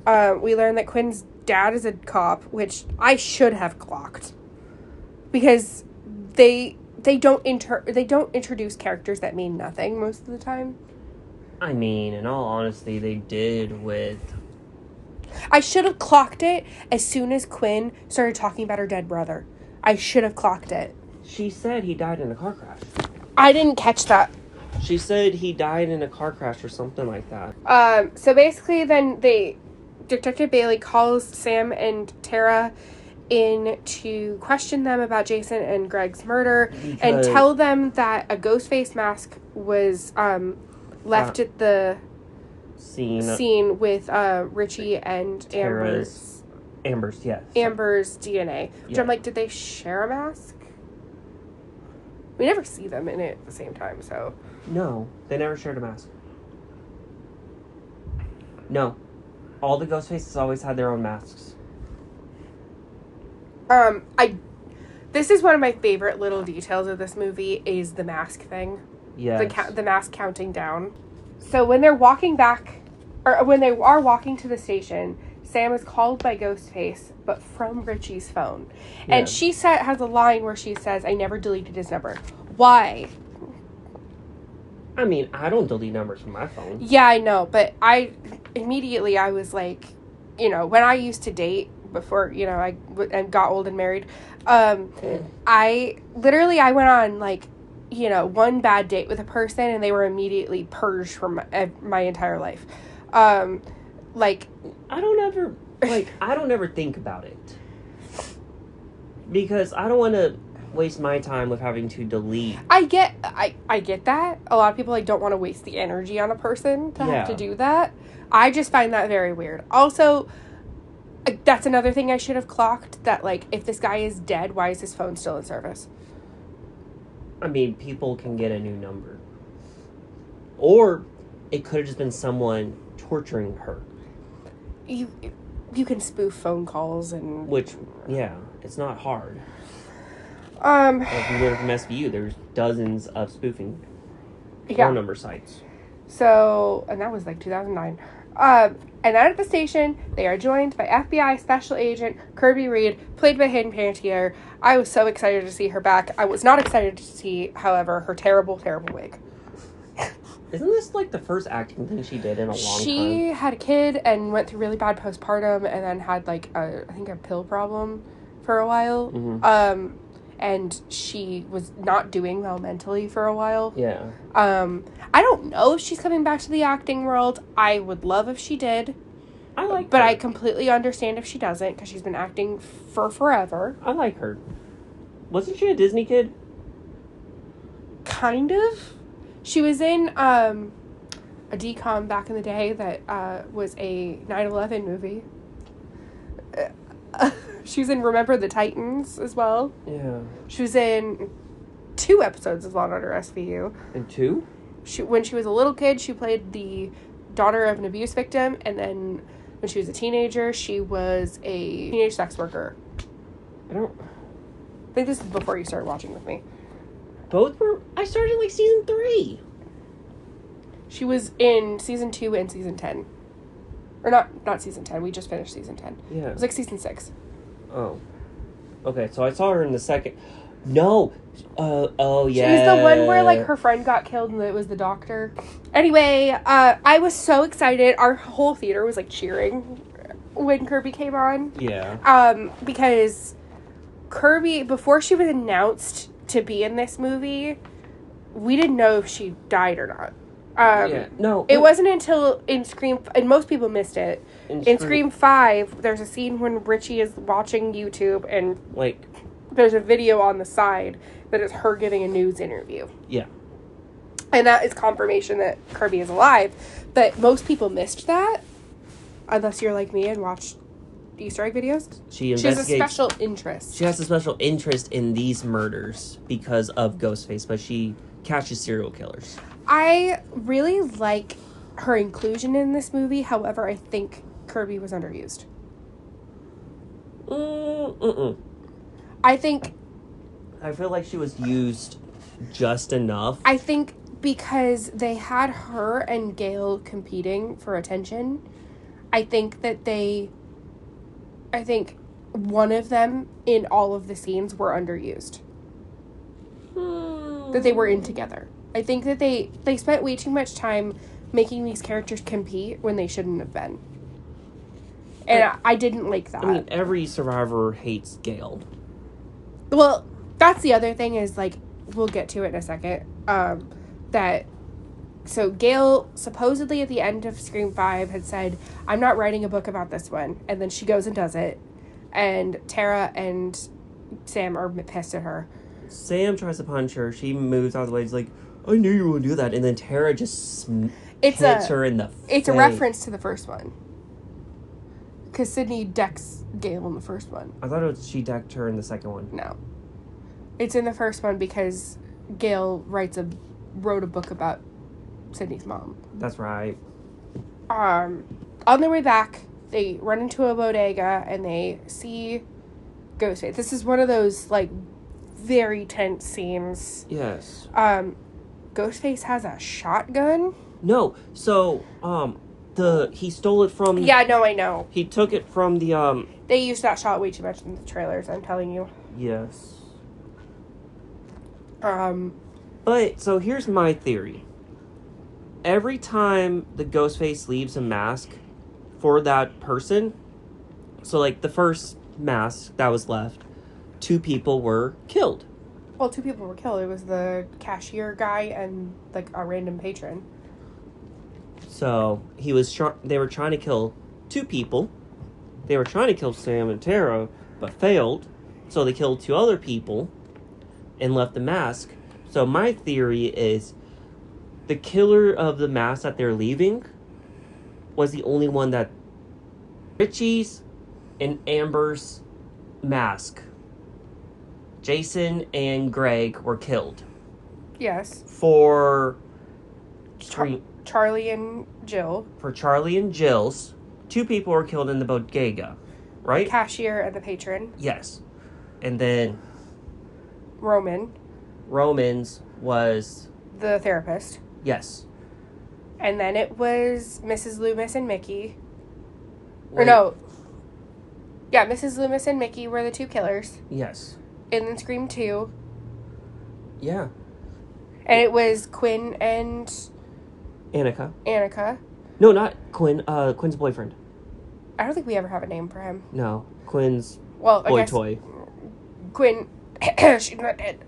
we learned that Quinn's dad is a cop, which I should have clocked, because they don't introduce characters that mean nothing most of the time. I mean, in all honesty, they did with... I should have clocked it as soon as Quinn started talking about her dead brother. I should have clocked it. She said he died in a car crash. I didn't catch that. She said he died in a car crash or something like that. So basically then Detective Bailey calls Sam and Tara in to question them about Jason and Greg's murder and tell them that a Ghostface mask was left at the scene with Richie and Amber's yes. Amber's DNA. Which Yeah. I'm like, did they share a mask? We never see them in it at the same time, so... No, they never shared a mask. No. All the Ghostfaces always had their own masks. This is one of my favorite little details of this movie, is the mask thing. Yes. The mask counting down. So when they're walking back, or when they are walking to the station, Sam is called by Ghostface, but from Richie's phone. Yeah. And she has a line where she says, "I never deleted his number." Why? I mean, I don't delete numbers from my phone. Yeah, I know, but I was like, you know, when I used to date before, you know, I got old and married, I went on, like, you know, one bad date with a person and they were immediately purged from my entire life. Like, I don't ever think about it. Because I don't want to waste my time with having to delete. I get that. A lot of people, like, don't want to waste the energy on a person to have to do that. I just find that very weird. Also, that's another thing I should have clocked, that, like, if this guy is dead, why is his phone still in service? I mean, people can get a new number. Or it could have just been someone torturing her. You can spoof phone calls and... Which, yeah, it's not hard. If you live from SVU, there's dozens of spoofing phone number sites. So, and that was like 2009. And out at the station, they are joined by FBI Special Agent Kirby Reed, played by Hayden Panettiere. I was so excited to see her back. I was not excited to see, however, her terrible, terrible wig. Isn't this like the first acting thing she did in a long time? She had a kid and went through really bad postpartum and then had like I think a pill problem for a while. Mm-hmm. And she was not doing well mentally for a while. Yeah. I don't know if she's coming back to the acting world. I would love if she did. But I completely understand if she doesn't, because she's been acting for forever. I like her. Wasn't she a Disney kid? Kind of. She was in a DCOM back in the day that was a 9/11 movie. She was in Remember the Titans as well. Yeah. She was in 2 episodes of Law & Order SVU. In 2? When she was a little kid, she played the daughter of an abuse victim, and then when she was a teenager, she was a teenage sex worker. I think this is before you started watching with me. Both were... I started, like, season 3. She was in season 2 and season 10. Or not season 10. We just finished season 10. Yeah. It was like season 6. Oh. Okay, so I saw her in the second... No! Oh, yeah. She was the one where, like, her friend got killed and it was the doctor. Anyway, I was so excited. Our whole theater was, like, cheering when Kirby came on. Yeah. Because Kirby, before she was announced to be in this movie, we didn't know if she died or not. No. It wasn't until in Scream... And most people missed it. In Scream 5, there's a scene when Richie is watching YouTube and... Like... There's a video on the side that is her giving a news interview. Yeah. And that is confirmation that Kirby is alive. But most people missed that. Unless you're like me and watched Easter egg videos. She has a special interest. She has a special interest in these murders because of Ghostface, but she catches serial killers. I really like her inclusion in this movie. However, I think Kirby was underused. I feel like she was used just enough. I think because they had her and Gale competing for attention, I think one of them in all of the scenes were underused. That they were in together. I think that they spent way too much time making these characters compete when they shouldn't have been. And I didn't like that. I mean, every survivor hates Gale. Well, that's the other thing is, like, we'll get to it in a second. So Gale, supposedly at the end of Scream 5, had said, I'm not writing a book about this one. And then she goes and does it. And Tara and Sam are pissed at her. Sam tries to punch her. She moves out of the way. She's like, I knew you would do that. And then Tara just hits her in the face. It's a reference to the first one. Because Sydney decks Gale in the first one. I thought she decked her in the second one. No. It's in the first one because Gale wrote a book about Sydney's mom. That's right. On their way back, they run into a bodega and they see Ghostface. This is one of those, like, very tense scenes. Yes. Ghostface has a shotgun? No. So, he stole it from... Yeah, no, I know. He took it from the, They used that shot way too much in the trailers, I'm telling you. Yes. But, so here's my theory. Every time the Ghostface leaves a mask for that person, so, like, the first mask that was left, 2 people were killed. Well, 2 people were killed. It was the cashier guy and, like, a random patron. So, they were trying to kill 2 people. They were trying to kill Sam and Tara, but failed. So they killed 2 other people and left the mask. So my theory is the killer of the mask that they're leaving was the only one that... Richie's and Amber's mask. Jason and Greg were killed. Yes. For... Charlie and Jill. For Charlie and Jill's. 2 people were killed in the bodega, right? The cashier and the patron. Yes. And then... Roman's was... the therapist. Yes. And then it was Mrs. Loomis and Mickey. Wait. Or no. Yeah, Mrs. Loomis and Mickey were the 2 killers. Yes. And then Scream 2. Yeah. And it was Quinn and... Annika. No, not Quinn. Quinn's boyfriend. I don't think we ever have a name for him. No. Quinn's boy toy. Quinn... she's not dead.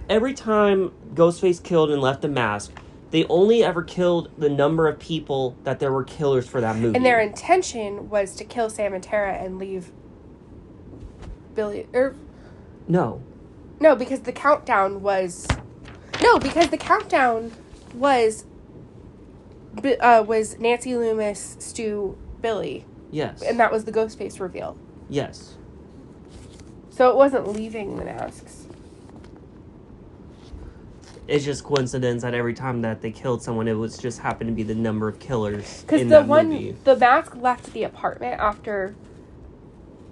Every time Ghostface killed and left a mask, they only ever killed the number of people that there were killers for that movie. And their intention was to kill Sam and Tara and leave Billy... No. No, because the countdown was... No, because the countdown was Nancy Loomis, Stu, Billy. Yes. And that was the Ghostface reveal. Yes. So it wasn't leaving the masks. It's just coincidence that every time that they killed someone, it was just happened to be the number of killers Because in that movie. the mask left the apartment after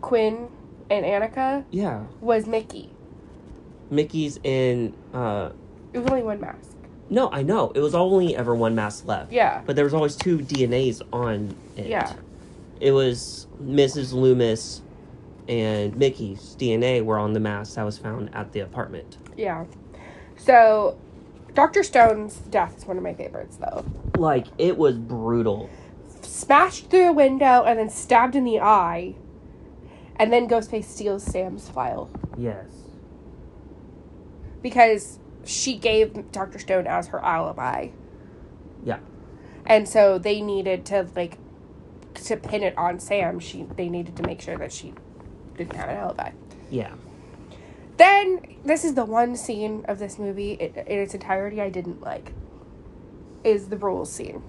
Quinn and Annika. Yeah. Was Mickey. Mickey's in. It was only one mask. No, I know. It was only ever one mask left. Yeah. But there was always 2 DNAs on it. Yeah. It was Mrs. Loomis and Mickey's DNA were on the mask that was found at the apartment. Yeah. So, Dr. Stone's death is one of my favorites, though. Like, it was brutal. Smashed through a window and then stabbed in the eye. And then Ghostface steals Sam's file. Yes. Because she gave Dr. Stone as her alibi. Yeah. And so they needed to, like, to pin it on Sam. They needed to make sure that she didn't have an alibi. Yeah. Then, this is the one scene of this movie in its entirety I didn't like. Is the rules scene.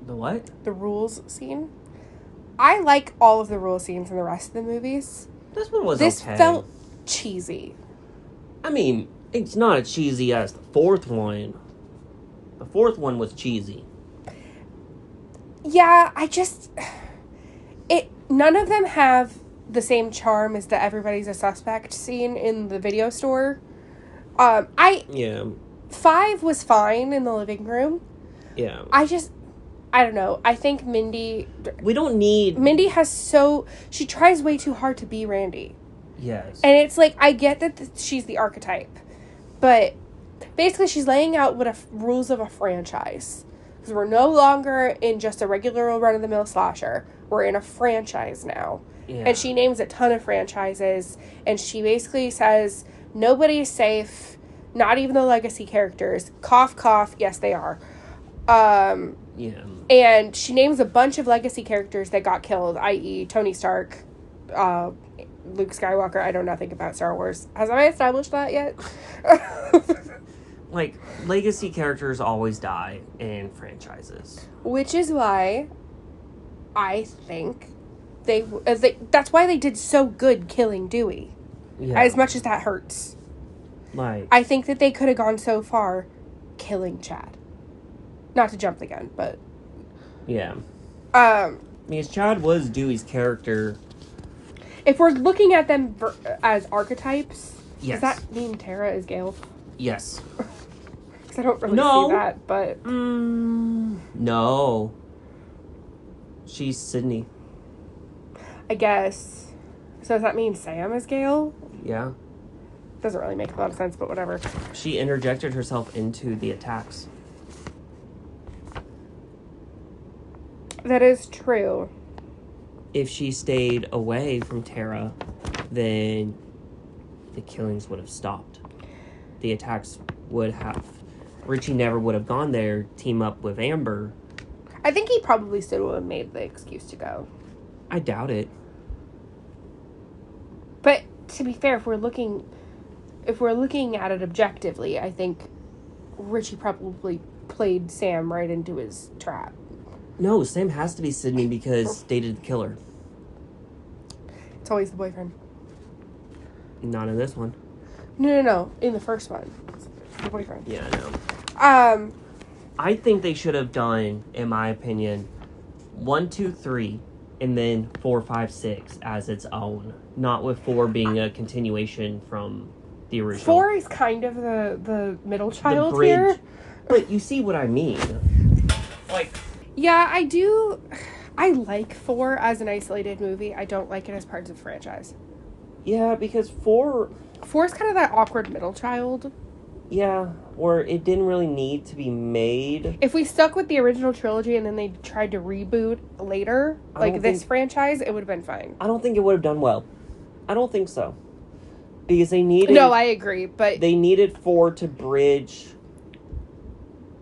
The what? The rules scene. I like all of the rule scenes in the rest of the movies. This one was This okay. felt cheesy. I mean, it's not as cheesy as the 4th one. The 4th one was cheesy. Yeah, none of them have the same charm as the everybody's a suspect scene in the video store. Yeah. 5 was fine in the living room. Yeah. I don't know. I think Mindy she tries way too hard to be Randy. Yes. And it's like, I get that she's the archetype, but basically she's laying out rules of a franchise. Because we're no longer in just a regular run-of-the-mill slasher. We're in a franchise now. Yeah. And she names a ton of franchises, and she basically says, nobody's safe, not even the legacy characters. Cough, cough, yes, they are. Yeah. And she names a bunch of legacy characters that got killed, i.e. Tony Stark, Luke Skywalker. I know nothing about Star Wars. Has I established that yet? Like, legacy characters always die in franchises. Which is why I think that's why they did so good killing Dewey. Yeah. As much as that hurts. Like, I think that they could have gone so far killing Chad. Not to jump the gun, but... Yeah. Because Chad was Dewey's character. If we're looking at them as archetypes, Yes. does that mean Tara is Gale? Yes. Because I don't really see that, but... No. She's Sydney. I guess. So does that mean Sam is Gale? Yeah. Doesn't really make a lot of sense, but whatever. She interjected herself into the attacks. That is true. If she stayed away from Tara, then the killings would have stopped. The attacks would have... Richie never would have gone there, team up with Amber. I think he probably still would have made the excuse to go. I doubt it. But to be fair, if we're looking at it objectively, I think Richie probably played Sam right into his trap. No, Sam has to be Sydney because dated the killer. It's always the boyfriend. Not in this one. No. In the first one. It's the boyfriend. Yeah, I know. Um, I think they should have done, in my opinion, 1, 2, 3, and then 4, 5, 6 as its own. Not with 4 being a continuation from the original. 4 is kind of the middle child the bridge. here. But you see what I mean. Like... Yeah, I do. I like 4 as an isolated movie. I don't like it as part of the franchise. Yeah, because 4 is kind of that awkward middle child. Yeah, where it didn't really need to be made. If we stuck with the original trilogy and then they tried to reboot later, like this franchise, it would have been fine. I don't think it would have done well. I don't think so. Because they needed... No, I agree, but... They needed 4 to bridge...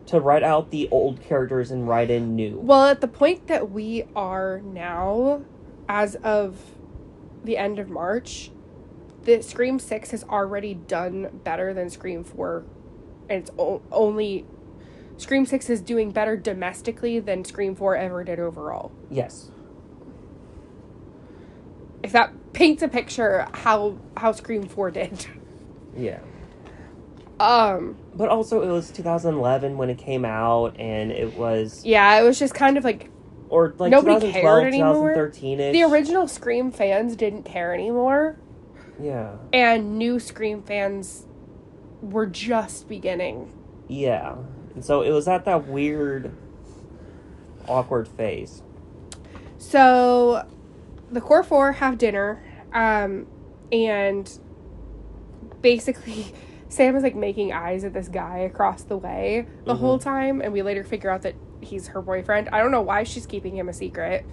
To write out the old characters and write in new. Well, at the point that we are now, as of the end of March, the Scream 6 has already done better than Scream 4. And it's only... Scream 6 is doing better domestically than Scream 4 ever did overall. Yes. If that paints a picture how Scream 4 did. Yeah. But also it was 2011 when it came out, and it was... Yeah, it was just kind of like... Or like nobody cared anymore. 2013-ish. The original Scream fans didn't care anymore. Yeah. And new Scream fans were just beginning. Yeah. And so it was at that weird, awkward phase. So, the core four have dinner, and basically Sam is like making eyes at this guy across the way the whole time, and we later figure out that he's her boyfriend. I don't know why she's keeping him a secret.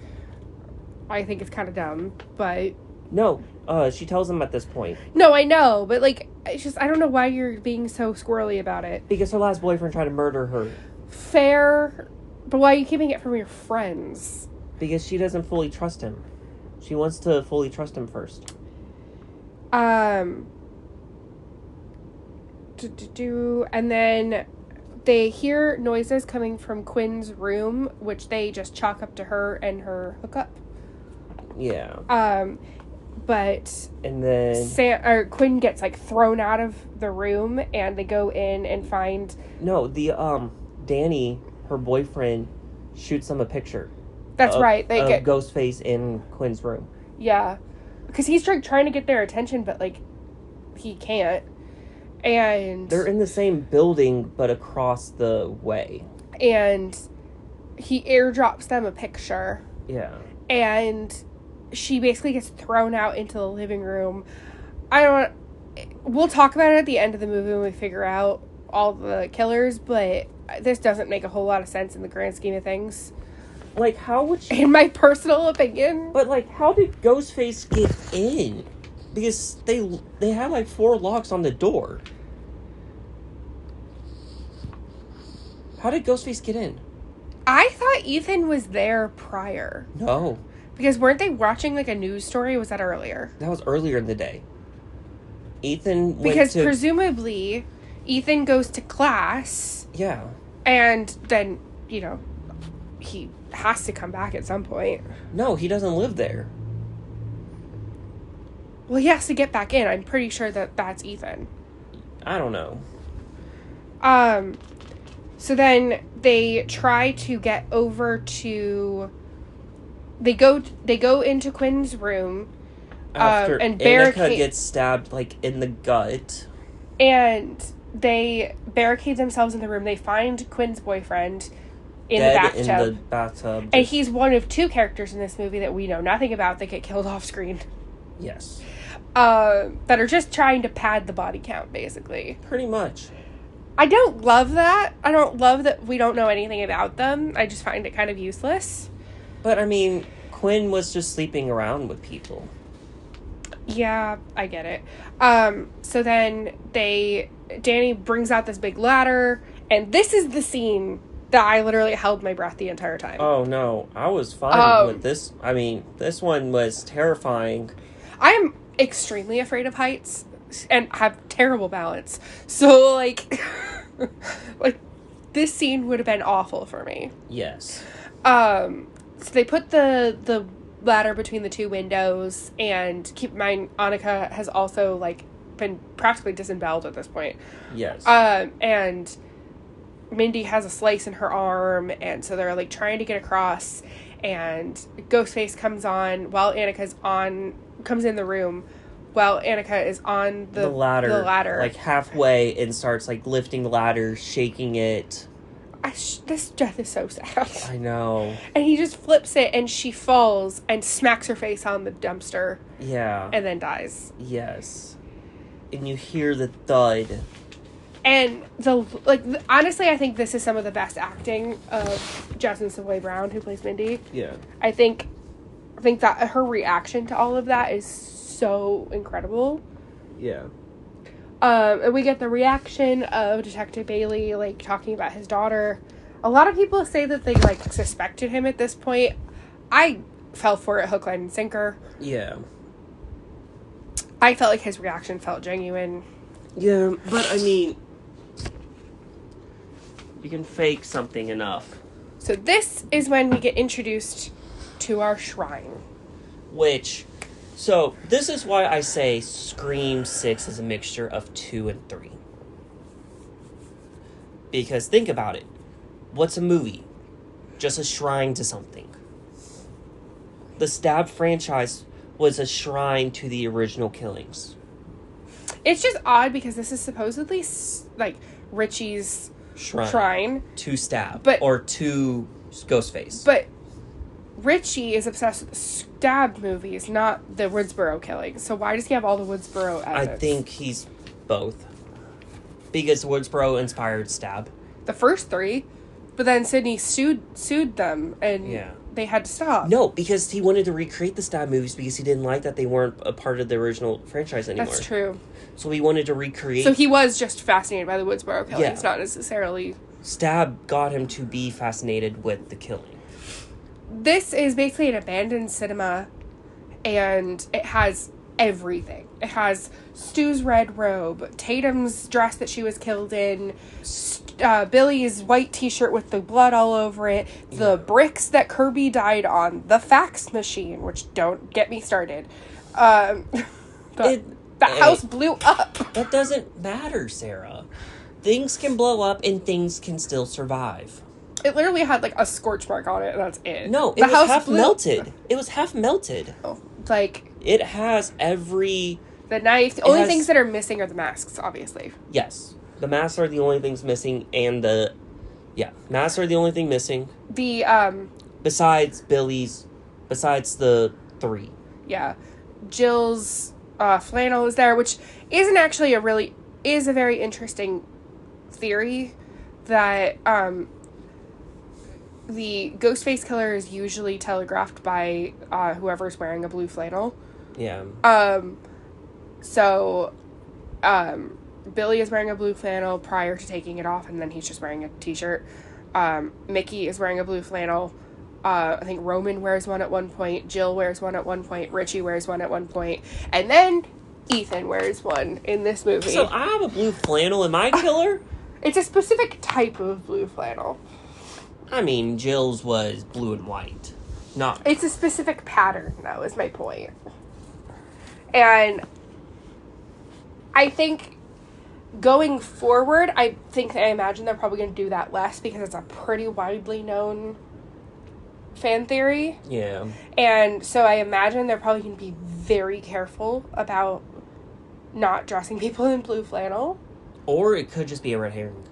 I think it's kind of dumb, but... No, she tells him at this point. No, I know, but like, it's just, I don't know why you're being so squirrely about it. Because her last boyfriend tried to murder her. Fair, but why are you keeping it from your friends? Because she doesn't fully trust him. She wants to fully trust him first. And then they hear noises coming from Quinn's room, which they just chalk up to her and her hookup. Yeah. But and then Quinn gets like thrown out of the room, and they go in and find... No, Danny, her boyfriend, shoots them a picture. That's right. They get Ghostface in Quinn's room. Yeah, because he's trying to get their attention, but like he can't. And they're in the same building, but across the way. And he airdrops them a picture. Yeah. And she basically gets thrown out into the living room. We'll talk about it at the end of the movie when we figure out all the killers, but this doesn't make a whole lot of sense in the grand scheme of things. Like, how would she... In my personal opinion. But, like, how did Ghostface get in? Because they had, like, 4 locks on the door. How did Ghostface get in? I thought Ethan was there prior. No. Because weren't they watching, like, a news story? Or was that earlier? That was earlier in the day. Because presumably, Ethan goes to class. Yeah. And then, he has to come back at some point. No, he doesn't live there. Well, he has to get back in. I'm pretty sure that's Ethan. I don't know. So then they try to get over to... They go into Quinn's room. After and Annika gets stabbed, like, in the gut. And they barricade themselves in the room. They find Quinn's boyfriend in the bathtub. And he's one of 2 characters in this movie that we know nothing about that get killed off screen. Yes. That are just trying to pad the body count, basically. Pretty much. I don't love that. I don't love that we don't know anything about them. I just find it kind of useless. But, I mean, Quinn was just sleeping around with people. Yeah, I get it. So then Danny brings out this big ladder, and this is the scene that I literally held my breath the entire time. Oh, no. I was fine with this. I mean, this one was terrifying. I am extremely afraid of heights and have terrible balance. So, like, this scene would have been awful for me. Yes. So they put the ladder between the 2 windows, and keep in mind, Annika has also, like, been practically disemboweled at this point. Yes. And Mindy has a slice in her arm, and so they're, like, trying to get across, and Ghostface comes in the room while Annika is on the ladder. Like, halfway, and starts, like, lifting the ladder, shaking it. This death is so sad. I know. And he just flips it, and she falls and smacks her face on the dumpster. Yeah. And then dies. Yes. And you hear the thud. And honestly, I think this is some of the best acting of Jasmine Savoy Brown, who plays Mindy. Yeah. I think that her reaction to all of that is so incredible. Yeah. And we get the reaction of Detective Bailey, like, talking about his daughter. A lot of people say that they, like, suspected him at this point. I fell for it hook, line, and sinker. Yeah. I felt like his reaction felt genuine. Yeah, but I mean, you can fake something enough. So this is when we get introduced to our shrine. So this is why I say Scream 6 is a mixture of 2 and 3. Because think about it. What's a movie? Just a shrine to something. The Stab franchise was a shrine to the original killings. It's just odd because this is supposedly like Richie's shrine to Stab, but, or to Ghostface. But Richie is obsessed with Stab movies, not the Woodsboro killing. So why does he have all the Woodsboro evidence? I think he's both. Because Woodsboro inspired Stab. The first 3, but then Sidney sued them, and they had to stop. No, because he wanted to recreate the Stab movies because he didn't like that they weren't a part of the original franchise anymore. That's true. So he wanted to recreate... So he was just fascinated by the Woodsboro killings, not necessarily... Stab got him to be fascinated with the killing. This is basically an abandoned cinema, and it has everything. It has Stu's red robe, Tatum's dress that she was killed in, Billy's white t-shirt with the blood all over it, the bricks that Kirby died on, the fax machine, which don't get me started. The house blew up. That doesn't matter, Sarah. Things can blow up and things can still survive. It literally had like a scorch mark on it, and that's it. No, it was half melted. It was half melted. Like, it has every... The knife. The only things that are missing are the masks, obviously. Yes. The masks are the only things missing, and the... Yeah, masks are the only thing missing. The, Besides the 3. Yeah. Jill's flannel is there, which isn't actually is a very interesting theory that, the Ghostface killer is usually telegraphed by whoever's wearing a blue flannel. Yeah. So, Billy is wearing a blue flannel prior to taking it off, and then he's just wearing a t-shirt. Mickey is wearing a blue flannel. I think Roman wears one at one point. Jill wears one at one point. Richie wears one at one point. And then Ethan wears one in this movie. So I have a blue flannel in my killer? It's a specific type of blue flannel. I mean, Jill's was blue and white. It's a specific pattern, though, is my point. And I think going forward, I imagine they're probably going to do that less because it's a pretty widely known fan theory. Yeah. And so I imagine they're probably going to be very careful about not dressing people in blue flannel. Or it could just be a red herring.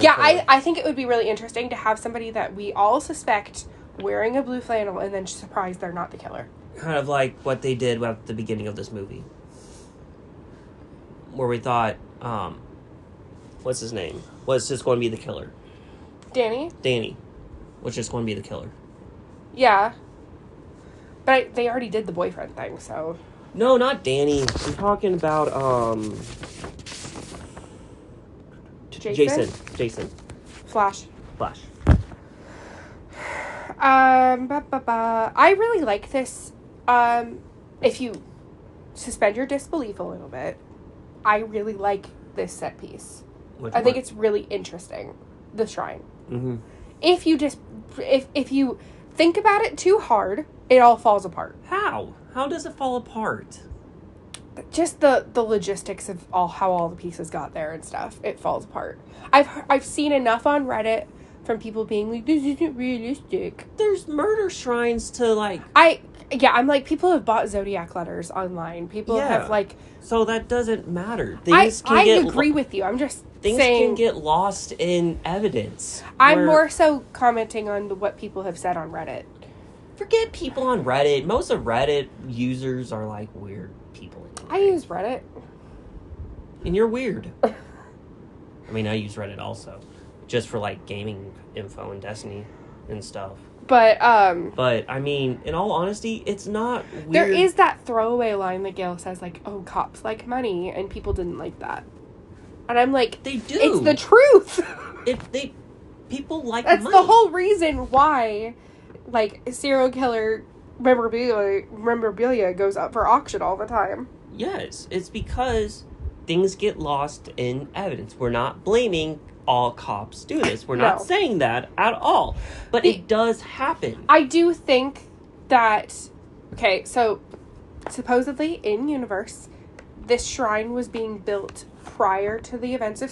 Yeah, I think it would be really interesting to have somebody that we all suspect wearing a blue flannel and then surprised they're not the killer. Kind of like what they did at the beginning of this movie. Where we thought, what's his name? Was just going to be the killer. Danny. Was just going to be the killer. Yeah. But they already did the boyfriend thing, so... No, not Danny. I'm talking about, Jason. Flash. I really like this. If you suspend your disbelief a little bit, I really like this set piece. I think it's really interesting. The shrine. Mm-hmm. If you think about it too hard, it all falls apart. How? How does it fall apart? Just the logistics of how all the pieces got there and stuff. It falls apart. I've seen enough on Reddit from people being like, this isn't realistic. There's murder shrines to, like... I'm like, people have bought Zodiac letters online. People have, like... So that doesn't matter. I agree with you. I'm just saying... Things can get lost in evidence. I'm more so commenting on what people have said on Reddit. Forget people on Reddit. Most of Reddit users are, like, weird people. I use Reddit. And you're weird. I mean, I use Reddit also. Just for, like, gaming info and Destiny and stuff. But, I mean, in all honesty, it's not weird. There is that throwaway line that Gail says, like, oh, cops like money, and people didn't like that. And I'm like... They do! It's the truth! People like That's money. the whole reason why, like, serial killer memorabilia goes up for auction all the time. Yes, it's because things get lost in evidence. We're not blaming all cops do this. We're not saying that at all. But it does happen. I do think that... Okay, so supposedly in universe, this shrine was being built prior to the events of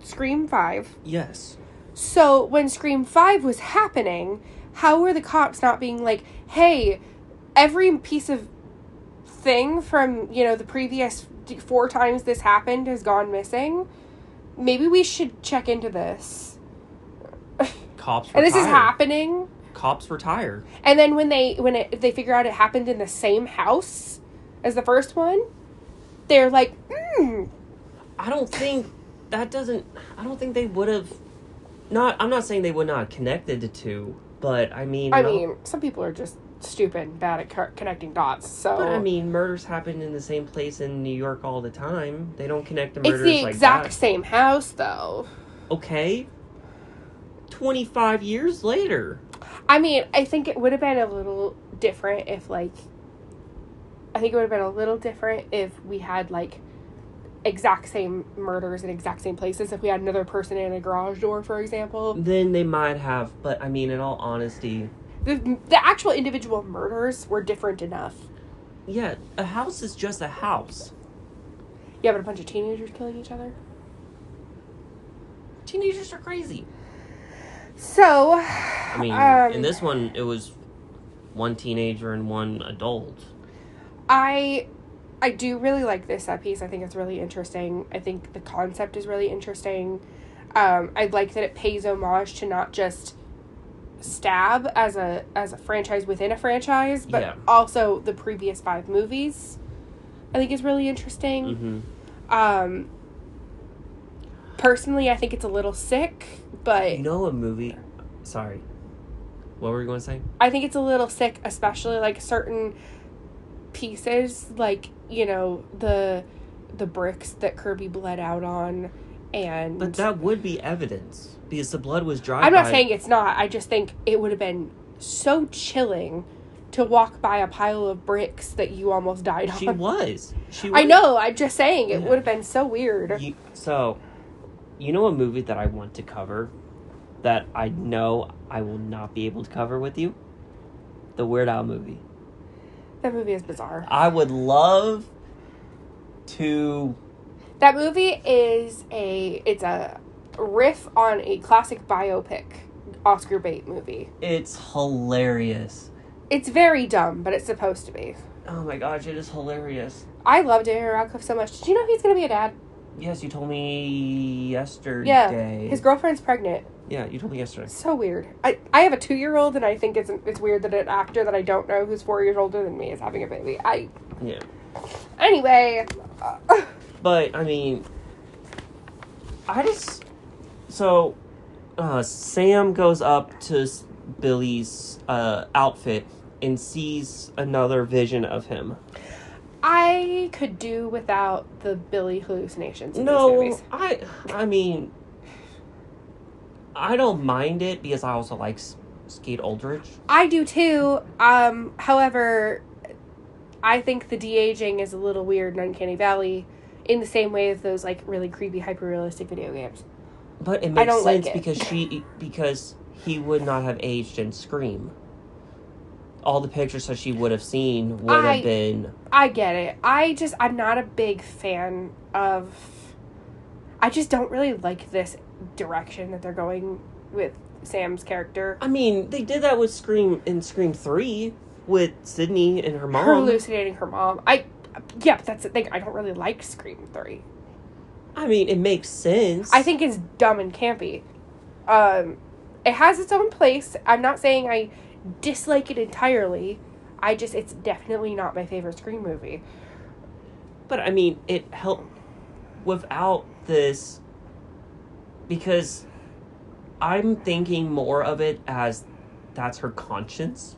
Scream 5. Yes. So when Scream 5 was happening, how were the cops not being like, hey, every piece of thing from, the previous 4 times this happened has gone missing? Maybe we should check into this. Cops and this is happening. Cops retire. And then when they figure out it happened in the same house as the first one, they're like, I don't think they would have... I'm not saying they would not have connected the two, but I mean... some people are just stupid and bad at connecting dots, so... But murders happen in the same place in New York all the time. They don't connect the murders like that. It's the exact same house, though. Okay. 25 years later. I think it would have been a little different if we had, exact same murders in exact same places. If we had another person in a garage door, for example. Then they might have, but, in all honesty... The actual individual murders were different enough. Yeah, a house is just a house. Yeah, but a bunch of teenagers killing each other? Teenagers are crazy. So... in this one, it was one teenager and one adult. I do really like this set piece. I think it's really interesting. I think the concept is really interesting. I like that it pays homage to not just Stab as a franchise within a franchise, but also the previous 5 movies. I think is really interesting. Mm-hmm. Personally, I think it's a little sick, but... a movie... Sorry. What were you going to say? I think it's a little sick, especially, certain pieces, the bricks that Kirby bled out on, and... But that would be evidence, because the blood was dry. I'm not saying it's not. I just think it would have been so chilling to walk by a pile of bricks that you almost died on. She was. I know, I'm just saying, it would have been so weird. You know a movie that I want to cover that I know I will not be able to cover with you? The Weird Al movie. That movie is bizarre. I would love to... That movie is it's a riff on a classic biopic Oscar bait movie. It's hilarious. It's very dumb, but it's supposed to be. Oh my gosh, it is hilarious. I love Daniel Radcliffe so much. Did you know he's going to be a dad? Yes, you told me yesterday. Yeah, his girlfriend's pregnant. Yeah, you told me yesterday. So weird. I have a 2-year-old, and I think it's weird that an actor that I don't know who's 4 years older than me is having a baby. Yeah. Anyway. But, Sam goes up to Billy's outfit and sees another vision of him. I could do without the Billy hallucinations in these movies. I don't mind it because I also like Skeet Ulrich. I do too. However, I think the de-aging is a little weird in Uncanny Valley in the same way as those really creepy hyper-realistic video games. But it makes sense because he would not have aged in Scream. All the pictures that she would have seen would have been... I get it. I'm not a big fan of... I just don't really like this direction that they're going with Sam's character. They did that with Scream in Scream 3 with Sydney and her mom. Her hallucinating her mom. Yeah, but that's the thing. I don't really like Scream 3. It makes sense. I think it's dumb and campy. It has its own place. I'm not saying I dislike it entirely. It's definitely not my favorite Scream movie. But, it helped without this, because I'm thinking more of it as that's her conscience.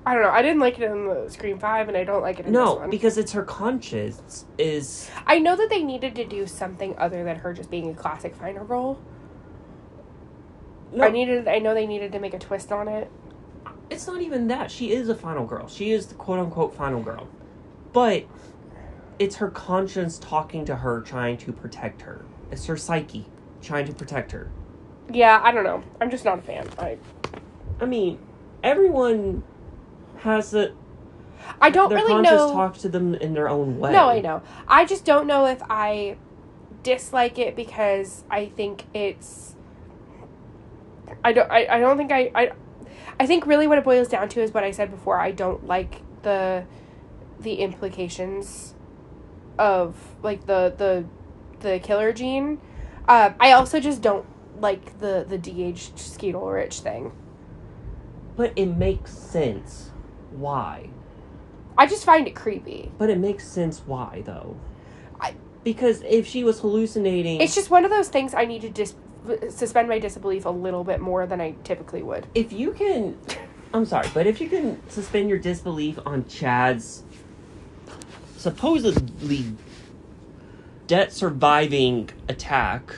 I don't know. I didn't like it in the Scream 5, and I don't like it in this one. No, because it's her conscience is... I know that they needed to do something other than her just being a classic final role. No. I know they needed to make a twist on it. it's not even that. She is a final girl. She is the quote-unquote final girl. But it's her conscience talking to her, trying to protect her. It's her psyche trying to protect her. Yeah, I don't know. I'm just not a fan. I mean, everyone has a... I don't their really conscience know... talks to them in their own way. No, I know. I just don't know if I dislike it because I think it's... I think really what it boils down to is what I said before. I don't like the implications of, like, the killer gene. I also just don't like the de-aged Skeet Ulrich thing. But it makes sense. Why? I just find it creepy. But it makes sense why, though. Because if she was hallucinating... It's just one of those things I need to suspend my disbelief a little bit more than I typically would. If you can... I'm sorry, but if you can suspend your disbelief on Chad's supposedly death-surviving attack,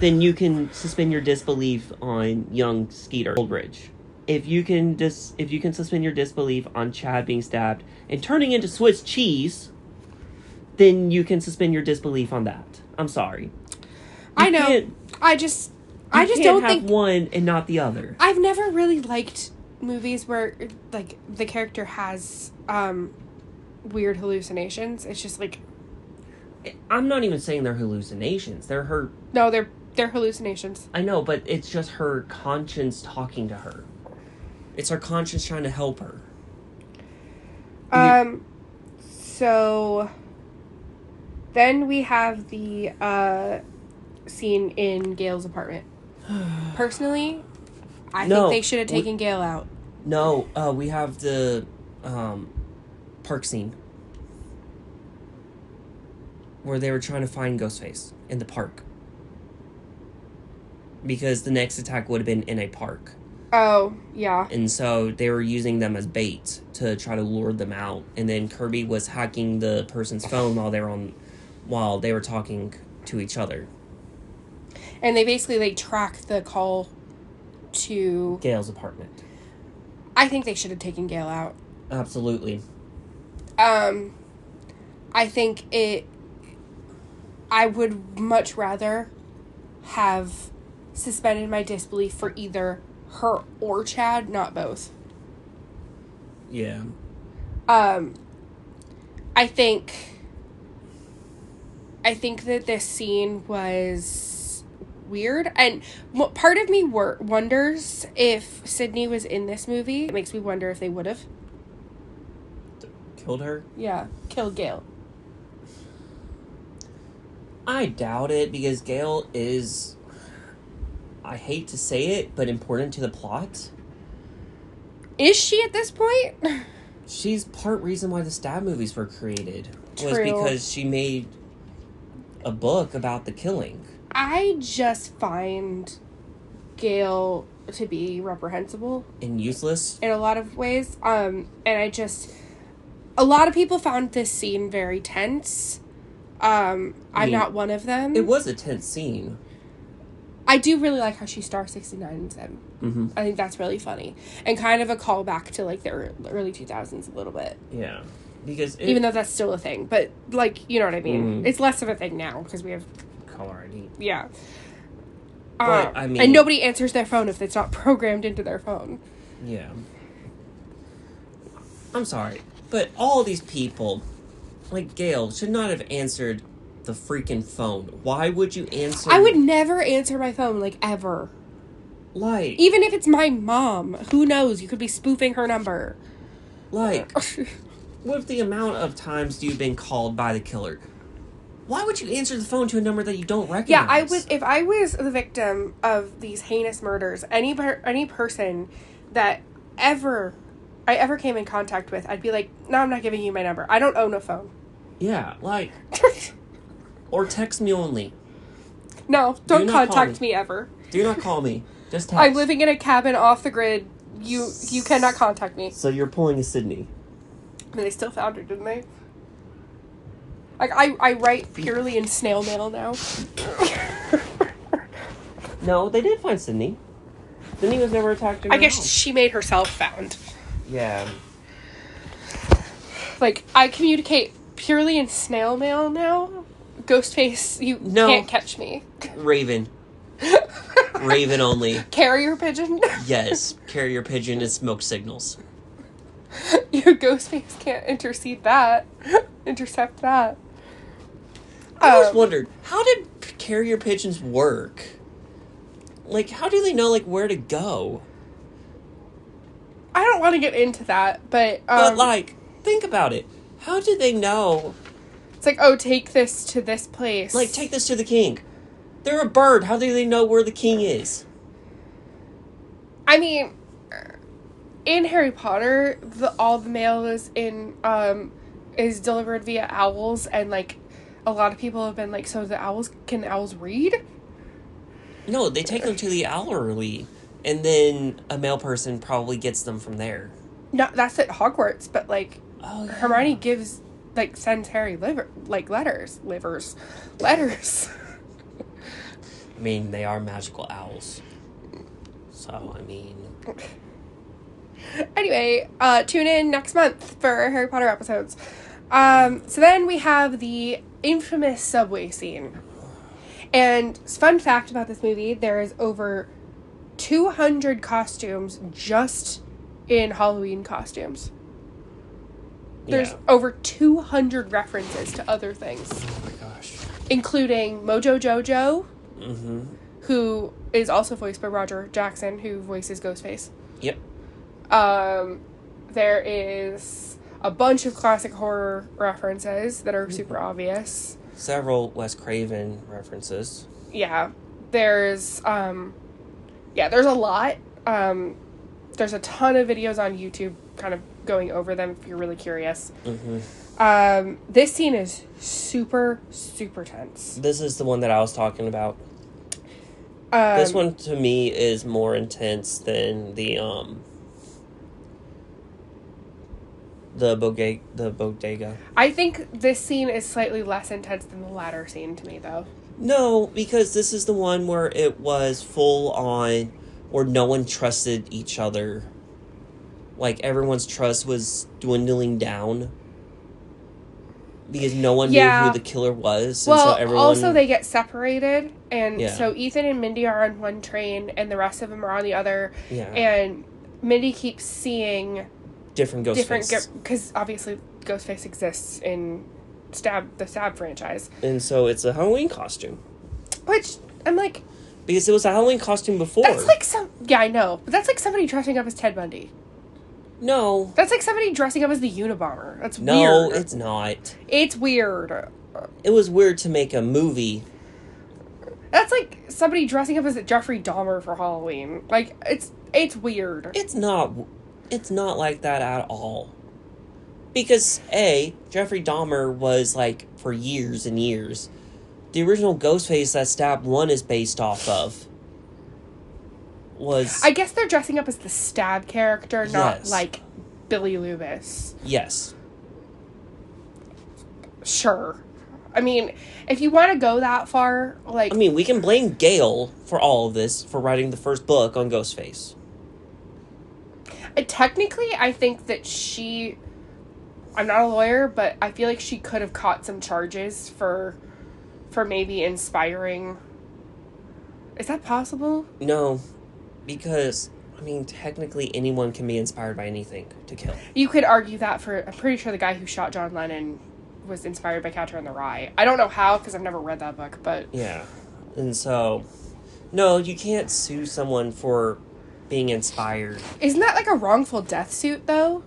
then you can suspend your disbelief on young Skeeter Ulrich. If you can suspend your disbelief on Chad being stabbed and turning into Swiss cheese, then you can suspend your disbelief on that. I'm sorry. I know. I just don't think one and not the other. I've never really liked movies where, like, the character has weird hallucinations. It's just like, I'm not even saying they're hallucinations. They're her... No, they're hallucinations. I know, but it's just her conscience talking to her. It's her conscience trying to help her. So then we have the scene in Gail's apartment. Personally, I think they should have taken Gail out. No, we have the park scene where they were trying to find Ghostface in the park. Because the next attack would have been in a park. Oh, yeah. And so they were using them as bait to try to lure them out. And then Kirby was hacking the person's phone while they were talking to each other. And they basically, track the call to Gail's apartment. I think they should have taken Gail out. Absolutely. I think I would much rather have suspended my disbelief for either her or Chad, not both. Yeah. I think that this scene was weird, and part of me wonders if Sydney was in this movie. It makes me wonder if they would have killed her. Yeah, killed Gail. I doubt it, because Gail is, I hate to say it, but important to the plot. Is she at this point? She's part reason why the Stab movies were created. True. Was because she made a book about the killing. I just find Gail to be reprehensible. And useless. In a lot of ways. And a lot of people found this scene very tense. I'm not one of them. It was a tense scene. I do really like how she Star 69 and 7. Mm-hmm. I think that's really funny. And kind of a callback to, like, the early 2000s a little bit. Yeah. Because even though that's still a thing. But, like, you know what I mean? Mm-hmm. It's less of a thing now, because we have... caller ID. Yeah. But, I mean... And nobody answers their phone if it's not programmed into their phone. Yeah. I'm sorry, but all these people, like Gail, should not have answered the freaking phone. Why would you answer? I would never answer my phone, like, ever. Like... Even if it's my mom. Who knows? You could be spoofing her number. Like... with the amount of times you've been called by the killer, why would you answer the phone to a number that you don't recognize? Yeah, I would. If I was the victim of these heinous murders, any person that I ever came in contact with, I'd be like, no, I'm not giving you my number. I don't own a phone. Yeah, like... or text me only. No, don't contact me ever. Do not call me. Just text. I'm living in a cabin off the grid. You cannot contact me. So you're pulling a Sydney. I mean, they still found her, didn't they? Like, I write purely in snail mail now. No, they did find Sydney. Then he was never attacked in her I guess house. she made herself found. Yeah. Like, I communicate purely in snail mail now. Ghostface, you can't catch me. Raven. Raven only. Carrier pigeon? Yes. Carrier pigeon and smoke signals. Your Ghostface can't intercept that. I always wondered, how did carrier pigeons work? Like, how do they know, like, where to go? I don't want to get into that, but... But, like, think about it. How did they know? It's like, oh, take this to this place. Like, take this to the king. They're a bird. How do they know where the king is? I mean, in Harry Potter, all the mail is delivered via owls, and, like, a lot of people have been like, so can owls read? No, they take them to the owlery, and then a male person probably gets them from there. No, that's at Hogwarts, but, like, yeah. Hermione sends Harry letters. I mean, they are magical owls. So, I mean... Anyway, tune in next month for Harry Potter episodes. So then we have the infamous subway scene. And fun fact about this movie, there is over 200 costumes just in Halloween costumes. There's over 200 references to other things. Oh my gosh. Including Mojo Jojo, mm-hmm. who is also voiced by Roger Jackson, who voices Ghostface. Yep. There is a bunch of classic horror references that are super obvious. Several Wes Craven references. Yeah. There's a lot. There's a ton of videos on YouTube kind of going over them if you're really curious. Mm-hmm. This scene is super, super tense. This is the one that I was talking about. This one, to me, is more intense than the bodega. I think this scene is slightly less intense than the latter scene to me, though. No, because this is the one where it was full on, where no one trusted each other. Like, everyone's trust was dwindling down. Because no one knew who the killer was. Well, and so everyone... also they get separated. And so Ethan and Mindy are on one train, and the rest of them are on the other. Yeah. And Mindy keeps seeing... Different Ghostface. Because obviously Ghostface exists in the Stab franchise. And so it's a Halloween costume. Which, I'm like... Because it was a Halloween costume before. That's like Yeah, I know. But that's like somebody dressing up as Ted Bundy. No. That's like somebody dressing up as the Unabomber. That's weird. No, it's not. It's weird. It was weird to make a movie. That's like somebody dressing up as Jeffrey Dahmer for Halloween. Like, it's weird. It's not like that at all. Because, Jeffrey Dahmer was, like, for years and years. The original Ghostface that Stab 1 is based off of was... I guess they're dressing up as the Stab character, not, like, Billy Loomis. Yes. Sure. I mean, if you want to go that far, like... I mean, we can blame Gail for all of this, for writing the first book on Ghostface. Technically, I think that I'm not a lawyer, but I feel like she could have caught some charges for maybe inspiring... Is that possible? No, because, I mean, technically anyone can be inspired by anything to kill. You could argue that I'm pretty sure the guy who shot John Lennon was inspired by Catcher in the Rye. I don't know how, because I've never read that book, but... Yeah, and so, no, you can't sue someone for being inspired. Isn't that like a wrongful death suit, though?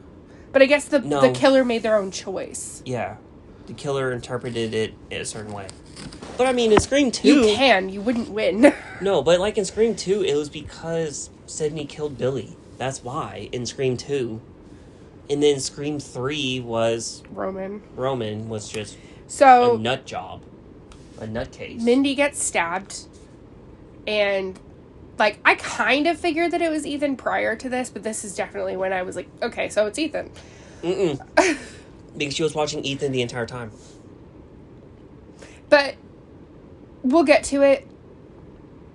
But I guess the killer made their own choice. Yeah, the killer interpreted it in a certain way. But I mean, in Scream 2... You wouldn't win. No, but like in Scream 2, it was because Sidney killed Billy. That's why, in Scream 2. And then Scream 3 was... Roman was just a nut job. A nutcase. Mindy gets stabbed. And, like, I kind of figured that it was Ethan prior to this, but this is definitely when I was like, okay, so it's Ethan. Because she was watching Ethan the entire time. But we'll get to it.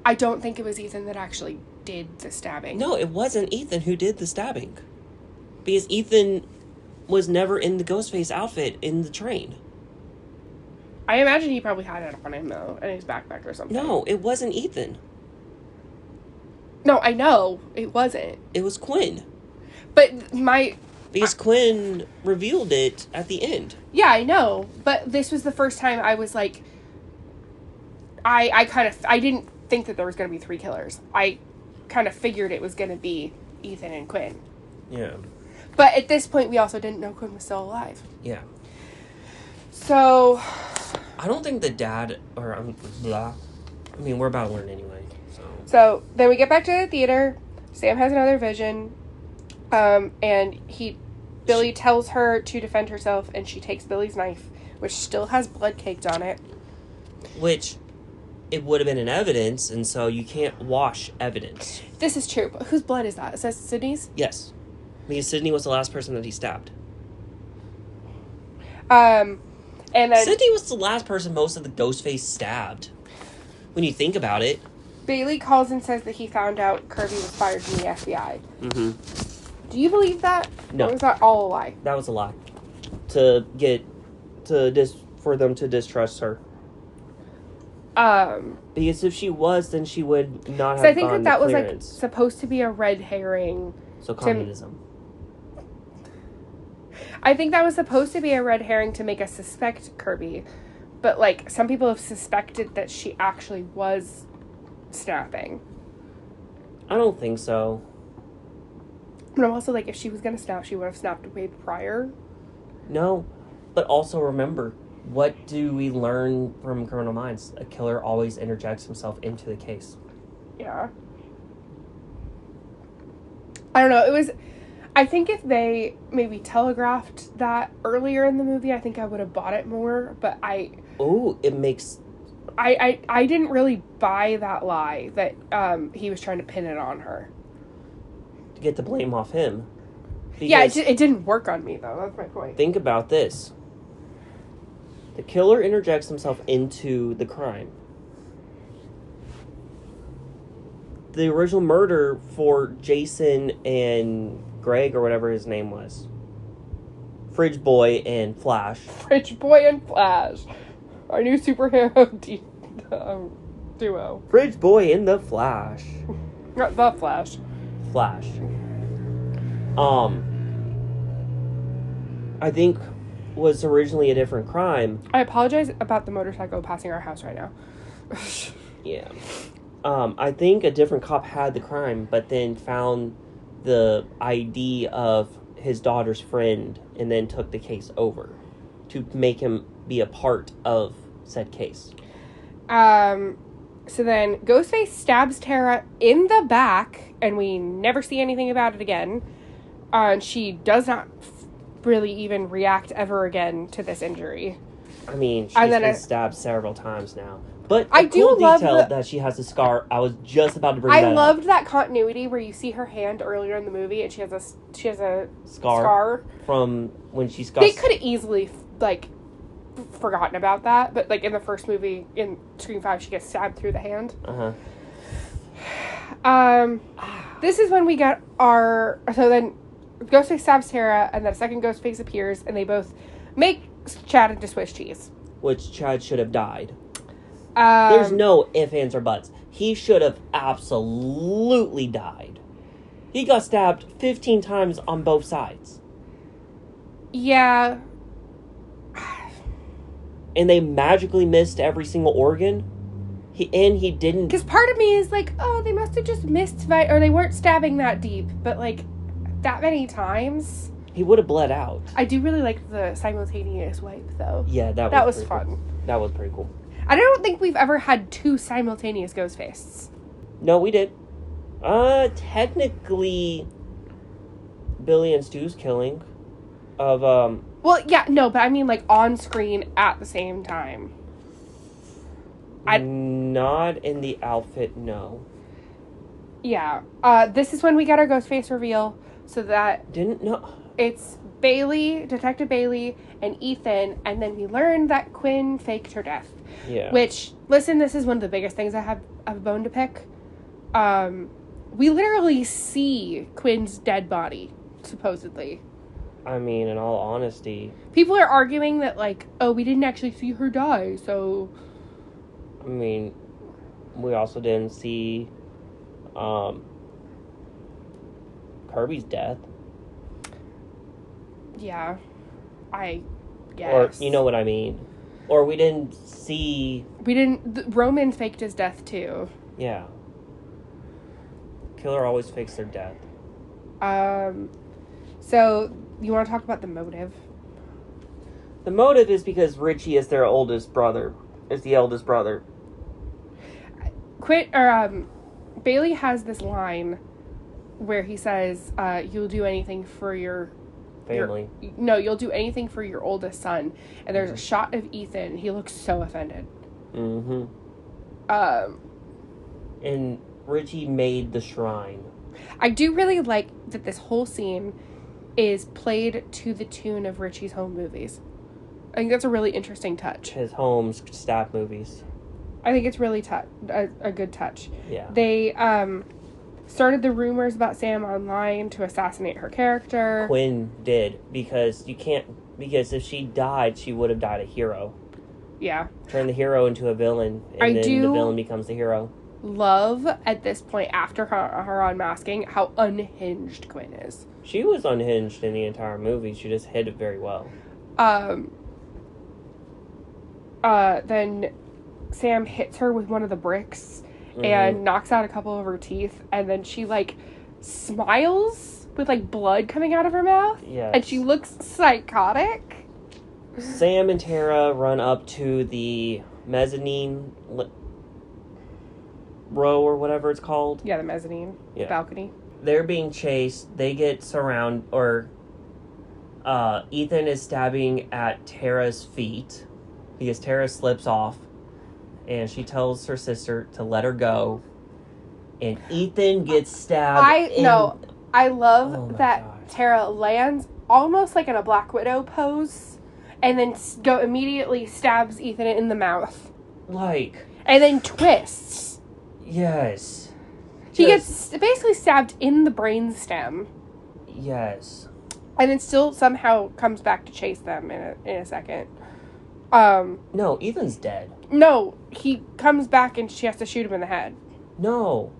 I don't think it was Ethan that actually did the stabbing. No, it wasn't Ethan who did the stabbing. Because Ethan was never in the Ghostface outfit in the train. I imagine he probably had it on him, though, in his backpack or something. No, it wasn't Ethan. No, I know. It wasn't. It was Quinn. But Because Quinn revealed it at the end. Yeah, I know. But this was the first time I was like... I didn't think that there was going to be 3 killers. I kind of figured it was going to be Ethan and Quinn. Yeah. But at this point, we also didn't know Quinn was still alive. Yeah. So... I don't think the dad... Or, blah. I mean, we're about to learn anyway, So, then we get back to the theater. Sam has another vision. And Billy tells her to defend herself, and she takes Billy's knife, which still has blood caked on it. Which... It would have been in evidence, and so you can't wash evidence. This is true, but whose blood is that? Is that Sydney's? Yes. Because Sydney was the last person that he stabbed. And then... Sydney was the last person most of the Ghostface stabbed. When you think about it. Bailey calls and says that he found out Kirby was fired from the FBI. Mm-hmm. Do you believe that? No. Or was that all a lie? That was a lie. For them to distrust her. Because if she was, then she would not have. I think that was like supposed to be a red herring. So communism. I think that was supposed to be a red herring to make us suspect Kirby, but like some people have suspected that she actually was snapping. I don't think so. But I'm also like, if she was gonna snap, she would have snapped way prior. No, but also remember. What do we learn from Criminal Minds? A killer always interjects himself into the case. Yeah. I don't know. I think if they maybe telegraphed that earlier in the movie, I think I would have bought it more, but it makes... I didn't really buy that lie that he was trying to pin it on her. To get the blame off him. Yeah, it didn't work on me, though. That's my point. Think about this. The killer interjects himself into the crime. The original murder for Jason and Greg, or whatever his name was. Fridge Boy and Flash. Fridge Boy and Flash. Our new superhero duo. Fridge Boy and the Flash. Not the Flash. Flash. I think... was originally a different crime. I apologize about the motorcycle passing our house right now. Yeah. I think a different cop had the crime, but then found the ID of his daughter's friend and then took the case over to make him be a part of said case. So then Ghostface stabs Tara in the back, and we never see anything about it again. And she does not really even react ever again to this injury. I mean, she's been stabbed several times now. But I do love that she has a scar. I was just about to bring that up. I loved that continuity where you see her hand earlier in the movie, and she has a scar from when she's got. They could have easily forgotten about that, but like in the first movie in Scream 5, she gets stabbed through the hand. This is when we get so then Ghostface stabs Tara, and then a second Ghostface appears, and they both make Chad into Swiss cheese. Which Chad should have died. There's no ifs, ands, or buts. He should have absolutely died. He got stabbed 15 times on both sides. Yeah. And they magically missed every single organ. He didn't... Because part of me is like, oh, they must have just missed... or they weren't stabbing that deep, but like... that many times. He would have bled out. I do really like the simultaneous wipe, though. Yeah, that was fun. Cool. That was pretty cool. I don't think we've ever had 2 simultaneous Ghostfaces. No, we did. Technically, Billy and Stu's killing of Well, yeah, no, but I mean like on screen at the same time. Not in the outfit, no. Yeah. This is when we get our Ghostface reveal. So that... Didn't know. It's Bailey, Detective Bailey, and Ethan, and then we learn that Quinn faked her death. Yeah. Which, listen, this is one of the biggest things I have a bone to pick. We literally see Quinn's dead body, supposedly. I mean, in all honesty... People are arguing that, like, oh, we didn't actually see her die, so... I mean, we also didn't see, Kirby's death. Yeah. I guess. Or, you know what I mean. Or we didn't see... Roman faked his death, too. Yeah. Killer always fakes their death. So, you want to talk about the motive? The motive is because Richie is their oldest brother. Is the eldest brother. Bailey has this line where he says, you'll do anything for your... Family. You'll do anything for your oldest son. And there's a shot of Ethan. He looks so offended. Mm-hmm. And Richie made the shrine. I do really like that this whole scene is played to the tune of Richie's home movies. I think that's a really interesting touch. His home staff movies. I think it's really a good touch. Yeah. They started the rumors about Sam online to assassinate her character. Quinn did, because if she died, she would have died a hero. Yeah. Turn the hero into a villain, and then the villain becomes the hero. Love, at this point, after her unmasking, how unhinged Quinn is. She was unhinged in the entire movie. She just hid it very well. Then Sam hits her with one of the bricks and knocks out a couple of her teeth, and then she, like, smiles with, like, blood coming out of her mouth. Yes. And she looks psychotic. Sam and Tara run up to the mezzanine row or whatever it's called. Yeah, the mezzanine. Yeah. Balcony. They're being chased. They get surrounded, Ethan is stabbing at Tara's feet because Tara slips off, and she tells her sister to let her go, and Ethan gets stabbed. I love that Tara lands almost like in a Black Widow pose, and then immediately stabs Ethan in the mouth. And then twists. Yes. He gets basically stabbed in the brainstem. Yes. And then still somehow comes back to chase them in a second. No, Ethan's dead. No, he comes back and she has to shoot him in the head. No.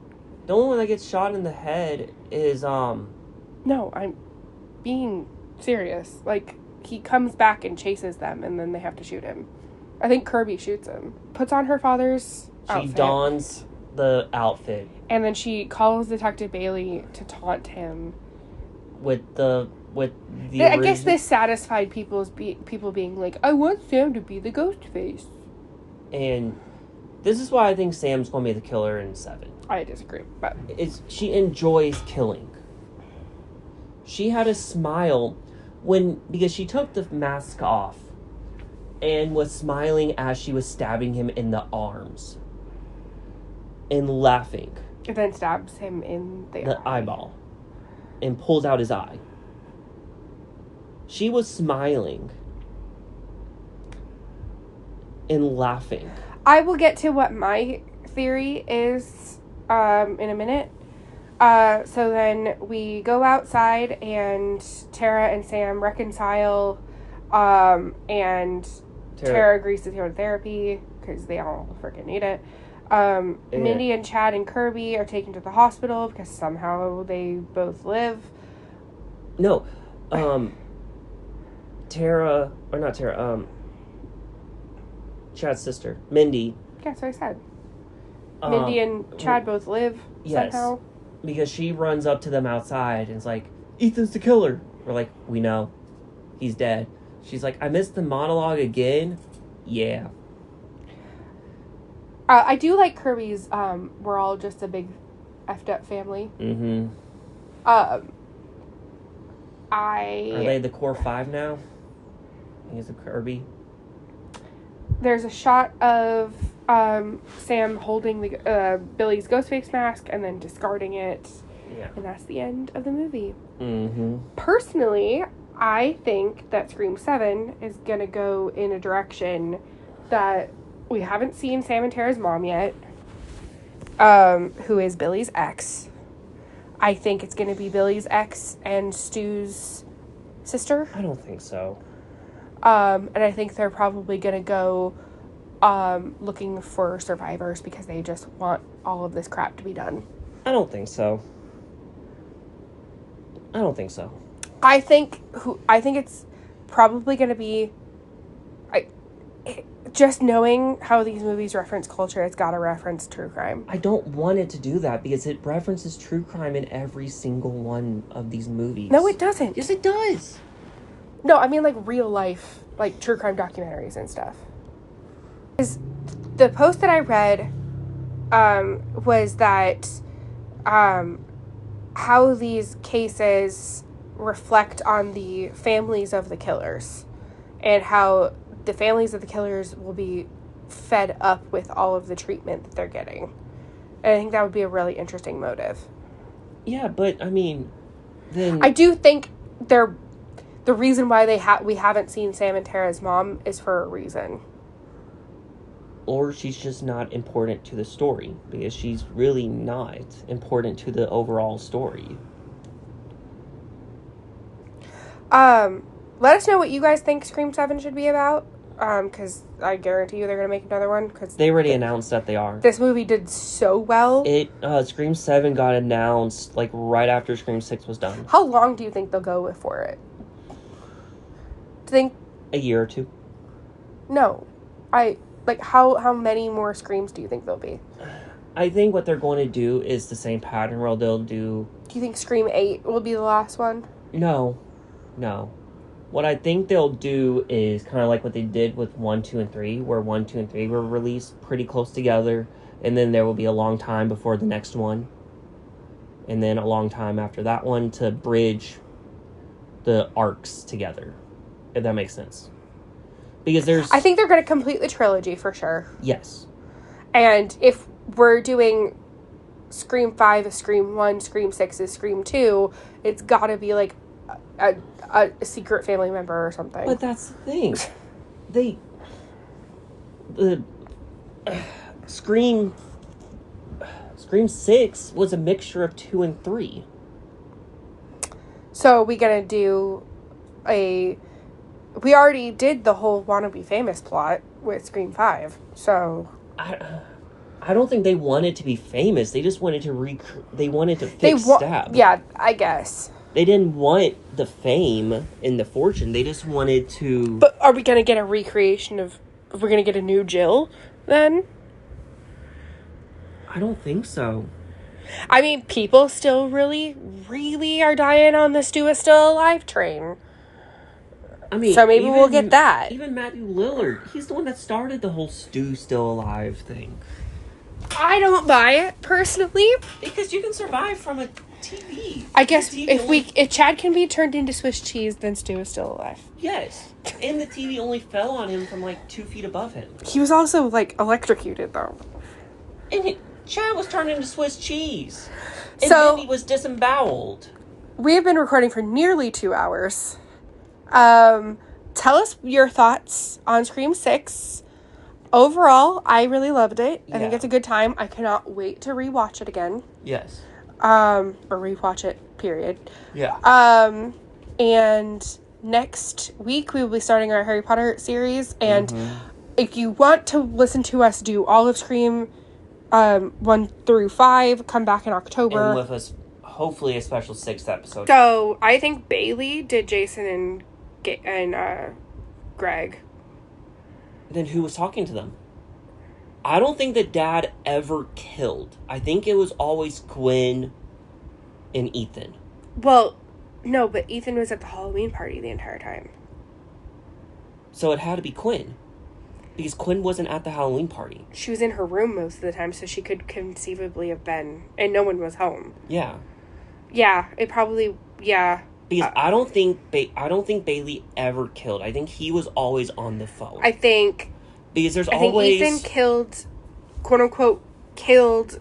The only one that gets shot in the head is, No, I'm being serious. Like, he comes back and chases them, and then they have to shoot him. I think Kirby shoots him. Puts on her father's outfit. She dons the outfit. And then she calls Detective Bailey to taunt him. I guess this satisfied people being like, I want Sam to be the Ghostface. And this is why I think Sam's going to be the killer in 7. I disagree, but... She enjoys killing. She had a smile because she took the mask off and was smiling as she was stabbing him in the arms. And laughing. And then stabs him in the eyeball. And pulls out his eye. She was smiling. And laughing. I will get to what my theory is in a minute. So then we go outside and Tara and Sam reconcile. And Tara agrees to go to therapy because they all freaking need it. Mindy and Chad and Kirby are taken to the hospital because somehow they both live. No. Chad's sister, Mindy. Yeah, that's what I said. Mindy and Chad both live somehow. Because she runs up to them outside and is like, Ethan's the killer. We're like, we know. He's dead. She's like, I missed the monologue again? Yeah. I do like Kirby's, we're all just a big effed up family. Mm-hmm. Are they the core 5 now? I think it's a Kirby. There's a shot of Sam holding the Billy's Ghostface mask and then discarding it. Yeah. And that's the end of the movie. Mm-hmm. Personally, I think that Scream 7 is going to go in a direction that we haven't seen Sam and Tara's mom yet, who is Billy's ex. I think it's going to be Billy's ex and Stu's sister. I don't think so. And I think they're probably going to go looking for survivors because they just want all of this crap to be done. I don't think so. I think it's probably going to be... just knowing how these movies reference culture, it's got to reference true crime. I don't want it to do that because it references true crime in every single one of these movies. No, it doesn't. Yes, it does. No, I mean, like, real life, like, true crime documentaries and stuff. The post that I read was that how these cases reflect on the families of the killers and how the families of the killers will be fed up with all of the treatment that they're getting. And I think that would be a really interesting motive. Yeah, but, I mean, then... I do think the reason why we haven't seen Sam and Tara's mom is for a reason. Or she's just not important to the story, because she's really not important to the overall story. Let us know what you guys think Scream 7 should be about. Because I guarantee you they're going to make another one. Cause they already announced that they are. This movie did so well. Scream 7 got announced, like, right after Scream 6 was done. How long do you think they'll go for it? A year or two. No. How many more Screams do you think there'll be? I think what they're going to do is the same pattern where they'll do... Do you think Scream 8 will be the last one? No. What I think they'll do is kind of like what they did with 1, 2, and 3, where 1, 2, and 3 were released pretty close together, and then there will be a long time before the next one, and then a long time after that one to bridge the arcs together, if that makes sense. Because I think they're going to complete the trilogy for sure. Yes. And if we're doing Scream 5 is Scream 1, Scream 6 is Scream 2, it's got to be like a secret family member or something. But that's the thing. Scream 6 was a mixture of 2 and 3. So we gonna do we already did the whole wanna be famous plot with Scream 5. So I don't think they wanted to be famous. They just wanted to they wanted to fix Stab. Yeah, I guess. They didn't want the fame and the fortune. They just wanted to... But are we going to get a recreation of... We're going to get a new Jill, then? I don't think so. I mean, people still really, really are dying on the Stu is still alive train. I mean... So maybe we'll get that. Even Matthew Lillard. He's the one that started the whole Stu still alive thing. I don't buy it, personally. Because you can survive from a TV. I guess if Chad can be turned into Swiss cheese, then Stu is still alive. Yes. And the TV only fell on him from like 2 feet above him. He was also like electrocuted though. And Chad was turned into Swiss cheese. And so, then he was disemboweled. We have been recording for nearly 2 hours. Tell us your thoughts on Scream 6. Overall, I really loved it. I think it's a good time. I cannot wait to rewatch it again. Yes. Or rewatch it, period. Yeah. And next week we will be starting our Harry Potter series. And if you want to listen to us do all of Scream 1 through 5, come back in October. And with us, hopefully a special 6th episode. So, I think Bailey did Jason and Greg. Then who was talking to them? I don't think that Dad ever killed. I think it was always Gwen and Ethan. Well, no, but Ethan was at the Halloween party the entire time. So it had to be Quinn. Because Quinn wasn't at the Halloween party. She was in her room most of the time, so she could conceivably have been. And no one was home. Yeah. Yeah, it probably... Yeah. Because I don't think Bailey ever killed. I think he was always on the phone. I think Ethan killed, quote unquote, killed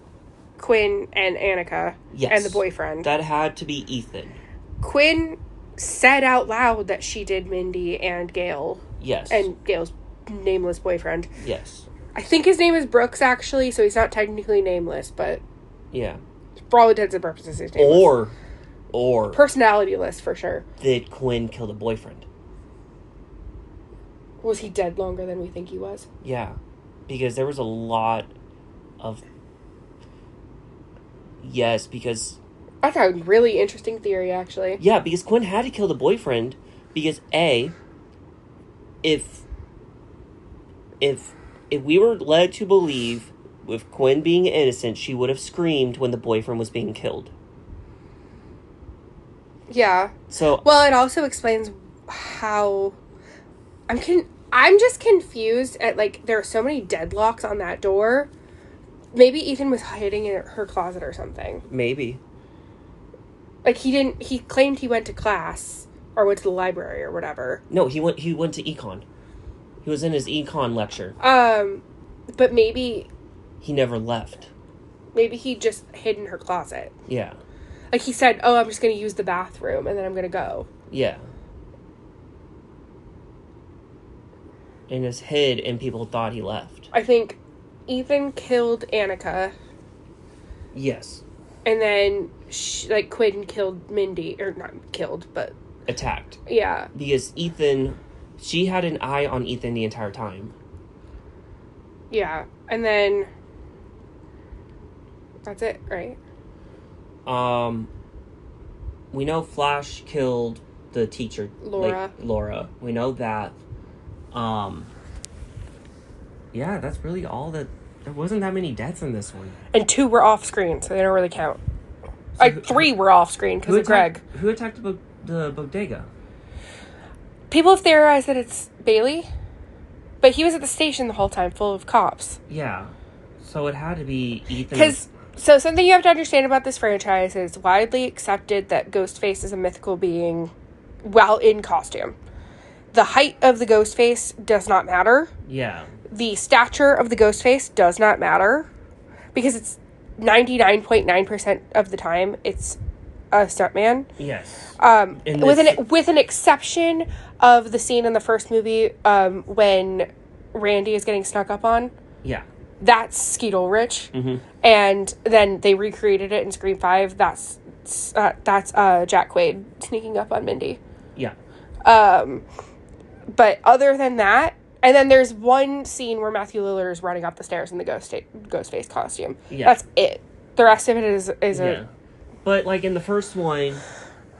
Quinn and Annika. Yes. And the boyfriend. That had to be Ethan. Quinn said out loud that she did Mindy and Gale. Yes. And Gale's nameless boyfriend. Yes. I think his name is Brooks, actually, so he's not technically nameless, but... Yeah. for all intents and purposes, his name was. Or Personality list, for sure. Did Quinn kill the boyfriend? Was he dead longer than we think he was? Yeah. Because there was a lot of... Yes, because... That's a really interesting theory, actually. Yeah, because Quinn had to kill the boyfriend because, A, if we were led to believe with Quinn being innocent, she would have screamed when the boyfriend was being killed. Yeah. So... Well, it also explains how... I'm just confused at, like, there are so many deadlocks on that door. Maybe Ethan was hiding in her closet or something. Maybe. Like, he claimed he went to class, or went to the library, or whatever. No, he went to econ. He was in his econ lecture. But maybe... He never left. Maybe he just hid in her closet. Yeah. Like, he said, oh, I'm just going to use the bathroom, and then I'm going to go. Yeah. And just hid, and people thought he left. I think Ethan killed Annika. Yes. And then, Quinn killed Mindy. Or, not killed, but... Attacked. Yeah. Because Ethan... She had an eye on Ethan the entire time. Yeah. And then... That's it, right? We know Flash killed the teacher. Laura. Laura. We know that. Yeah, that's really all that... There wasn't that many deaths in this one. And 2 were off screen, so they don't really count. So 3 were off screen because of Greg. Who attacked the bodega? People have theorized that it's Bailey, but he was at the station the whole time, full of cops. Yeah. So it had to be Ethan. So something you have to understand about this franchise is widely accepted that Ghostface is a mythical being while in costume. The height of the Ghostface does not matter. Yeah. The stature of the Ghostface does not matter because it's 99.9% of the time it's a stuntman. Yes. With an exception of the scene in the first movie when Randy is getting snuck up on. Yeah. That's Skeet Ulrich. Mm-hmm. And then they recreated it in Scream 5. That's Jack Quaid sneaking up on Mindy. Yeah. But other than that, and then there's one scene where Matthew Lillard is running up the stairs in the Ghostface costume. Yeah. That's it. The rest of it is yeah. But, like, in the first one,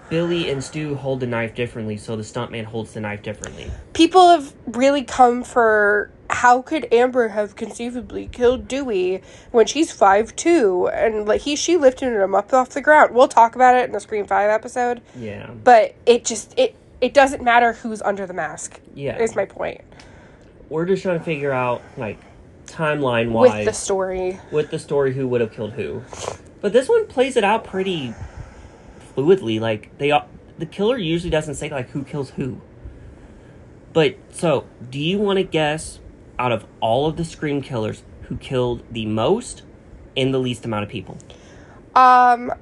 Billy and Stu hold the knife differently, so the stuntman holds the knife differently. People have really come for how could Amber have conceivably killed Dewey when she's 5'2", and, like, she lifted him up off the ground. We'll talk about it in the Scream 5 episode. Yeah. But it just, it doesn't matter who's under the mask. Yeah. Is my point. We're just trying to figure out, like, timeline-wise. With the story, who would have killed who. But this one plays it out pretty fluidly. Like, the killer usually doesn't say, like, who kills who. But, so, do you want to guess, out of all of the Scream killers, who killed the most and the least amount of people? I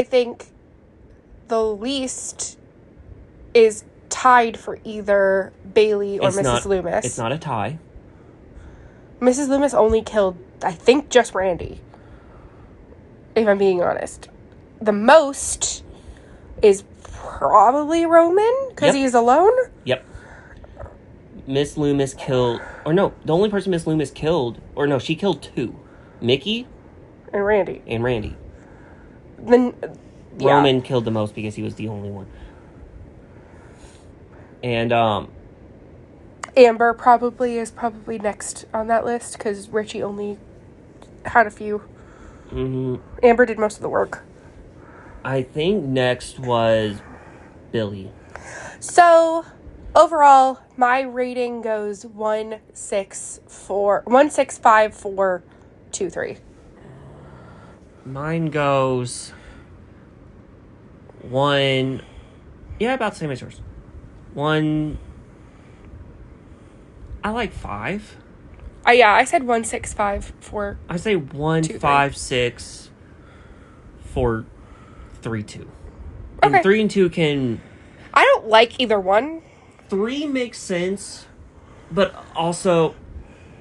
think the least is tied for either Bailey or Mrs. Loomis. It's not a tie. Mrs. Loomis only killed, I think, just Randy. If I'm being honest. The most is probably Roman, because he's alone. Yep. Miss Loomis killed... Or no, the only person Miss Loomis killed... Or no, she killed 2. Mickey... And Randy. Then... Roman killed the most because he was the only one. And, Amber is probably next on that list, because Richie only had a few. Mm-hmm. Amber did most of the work. I think next was Billy. So, overall, my rating goes 1.65423. Mine goes 1... Yeah, about the same as yours. 1... I like 5. Yeah, I said 1.654. I say 1.56.432. And Okay. 3 and 2 can... I don't like either one. 3 makes sense, but also,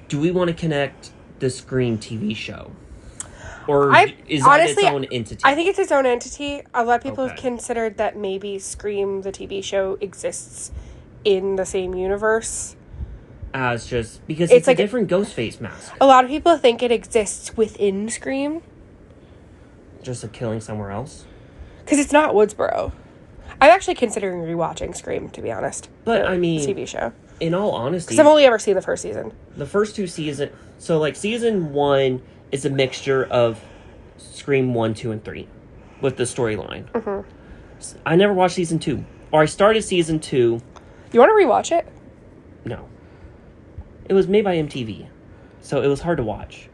do we want to connect the Scream TV show? Or is that its own entity? I think it's its own entity. A lot of people have considered that maybe Scream, the TV show, exists in the same universe. As just... Because it's like a different Ghostface mask. A lot of people think it exists within Scream. Just a killing somewhere else? Because it's not Woodsboro. I'm actually considering rewatching Scream, to be honest. But, I mean... TV show. In all honesty... Because I've only ever seen the first season. The first 2 seasons... So, like, season 1 is a mixture of Scream 1, 2, and 3. With the storyline. Mm-hmm. I never watched season 2. Or I started season 2... You want to rewatch it? No. It was made by MTV. So it was hard to watch.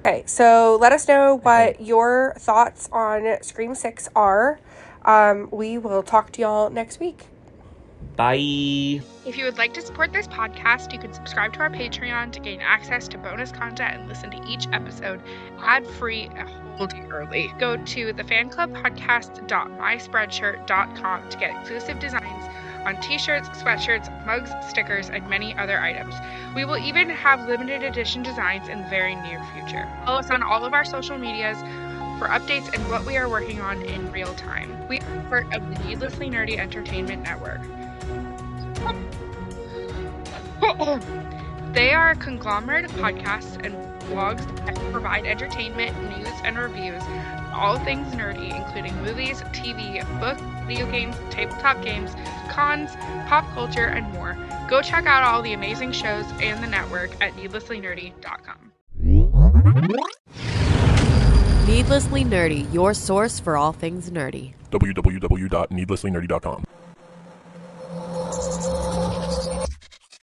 Okay, so let us know what your thoughts on Scream 6 are. We will talk to y'all next week. Bye. If you would like to support this podcast, you can subscribe to our Patreon to gain access to bonus content and listen to each episode ad-free a whole day early. Go to thefanclubpodcast.myspreadshirt.com to get exclusive designs on t-shirts, sweatshirts, mugs, stickers, and many other items. We will even have limited edition designs in the very near future. Follow us on all of our social medias for updates and what we are working on in real time. We are part of the Needlessly Nerdy Entertainment Network. They are a conglomerate of podcasts and blogs that provide entertainment, news, and reviews of all things nerdy, including movies, TV, books, video games, tabletop games, cons, pop culture, and more. Go check out all the amazing shows and the network at needlesslynerdy.com. Needlessly Nerdy, your source for all things nerdy. www.needlesslynerdy.com.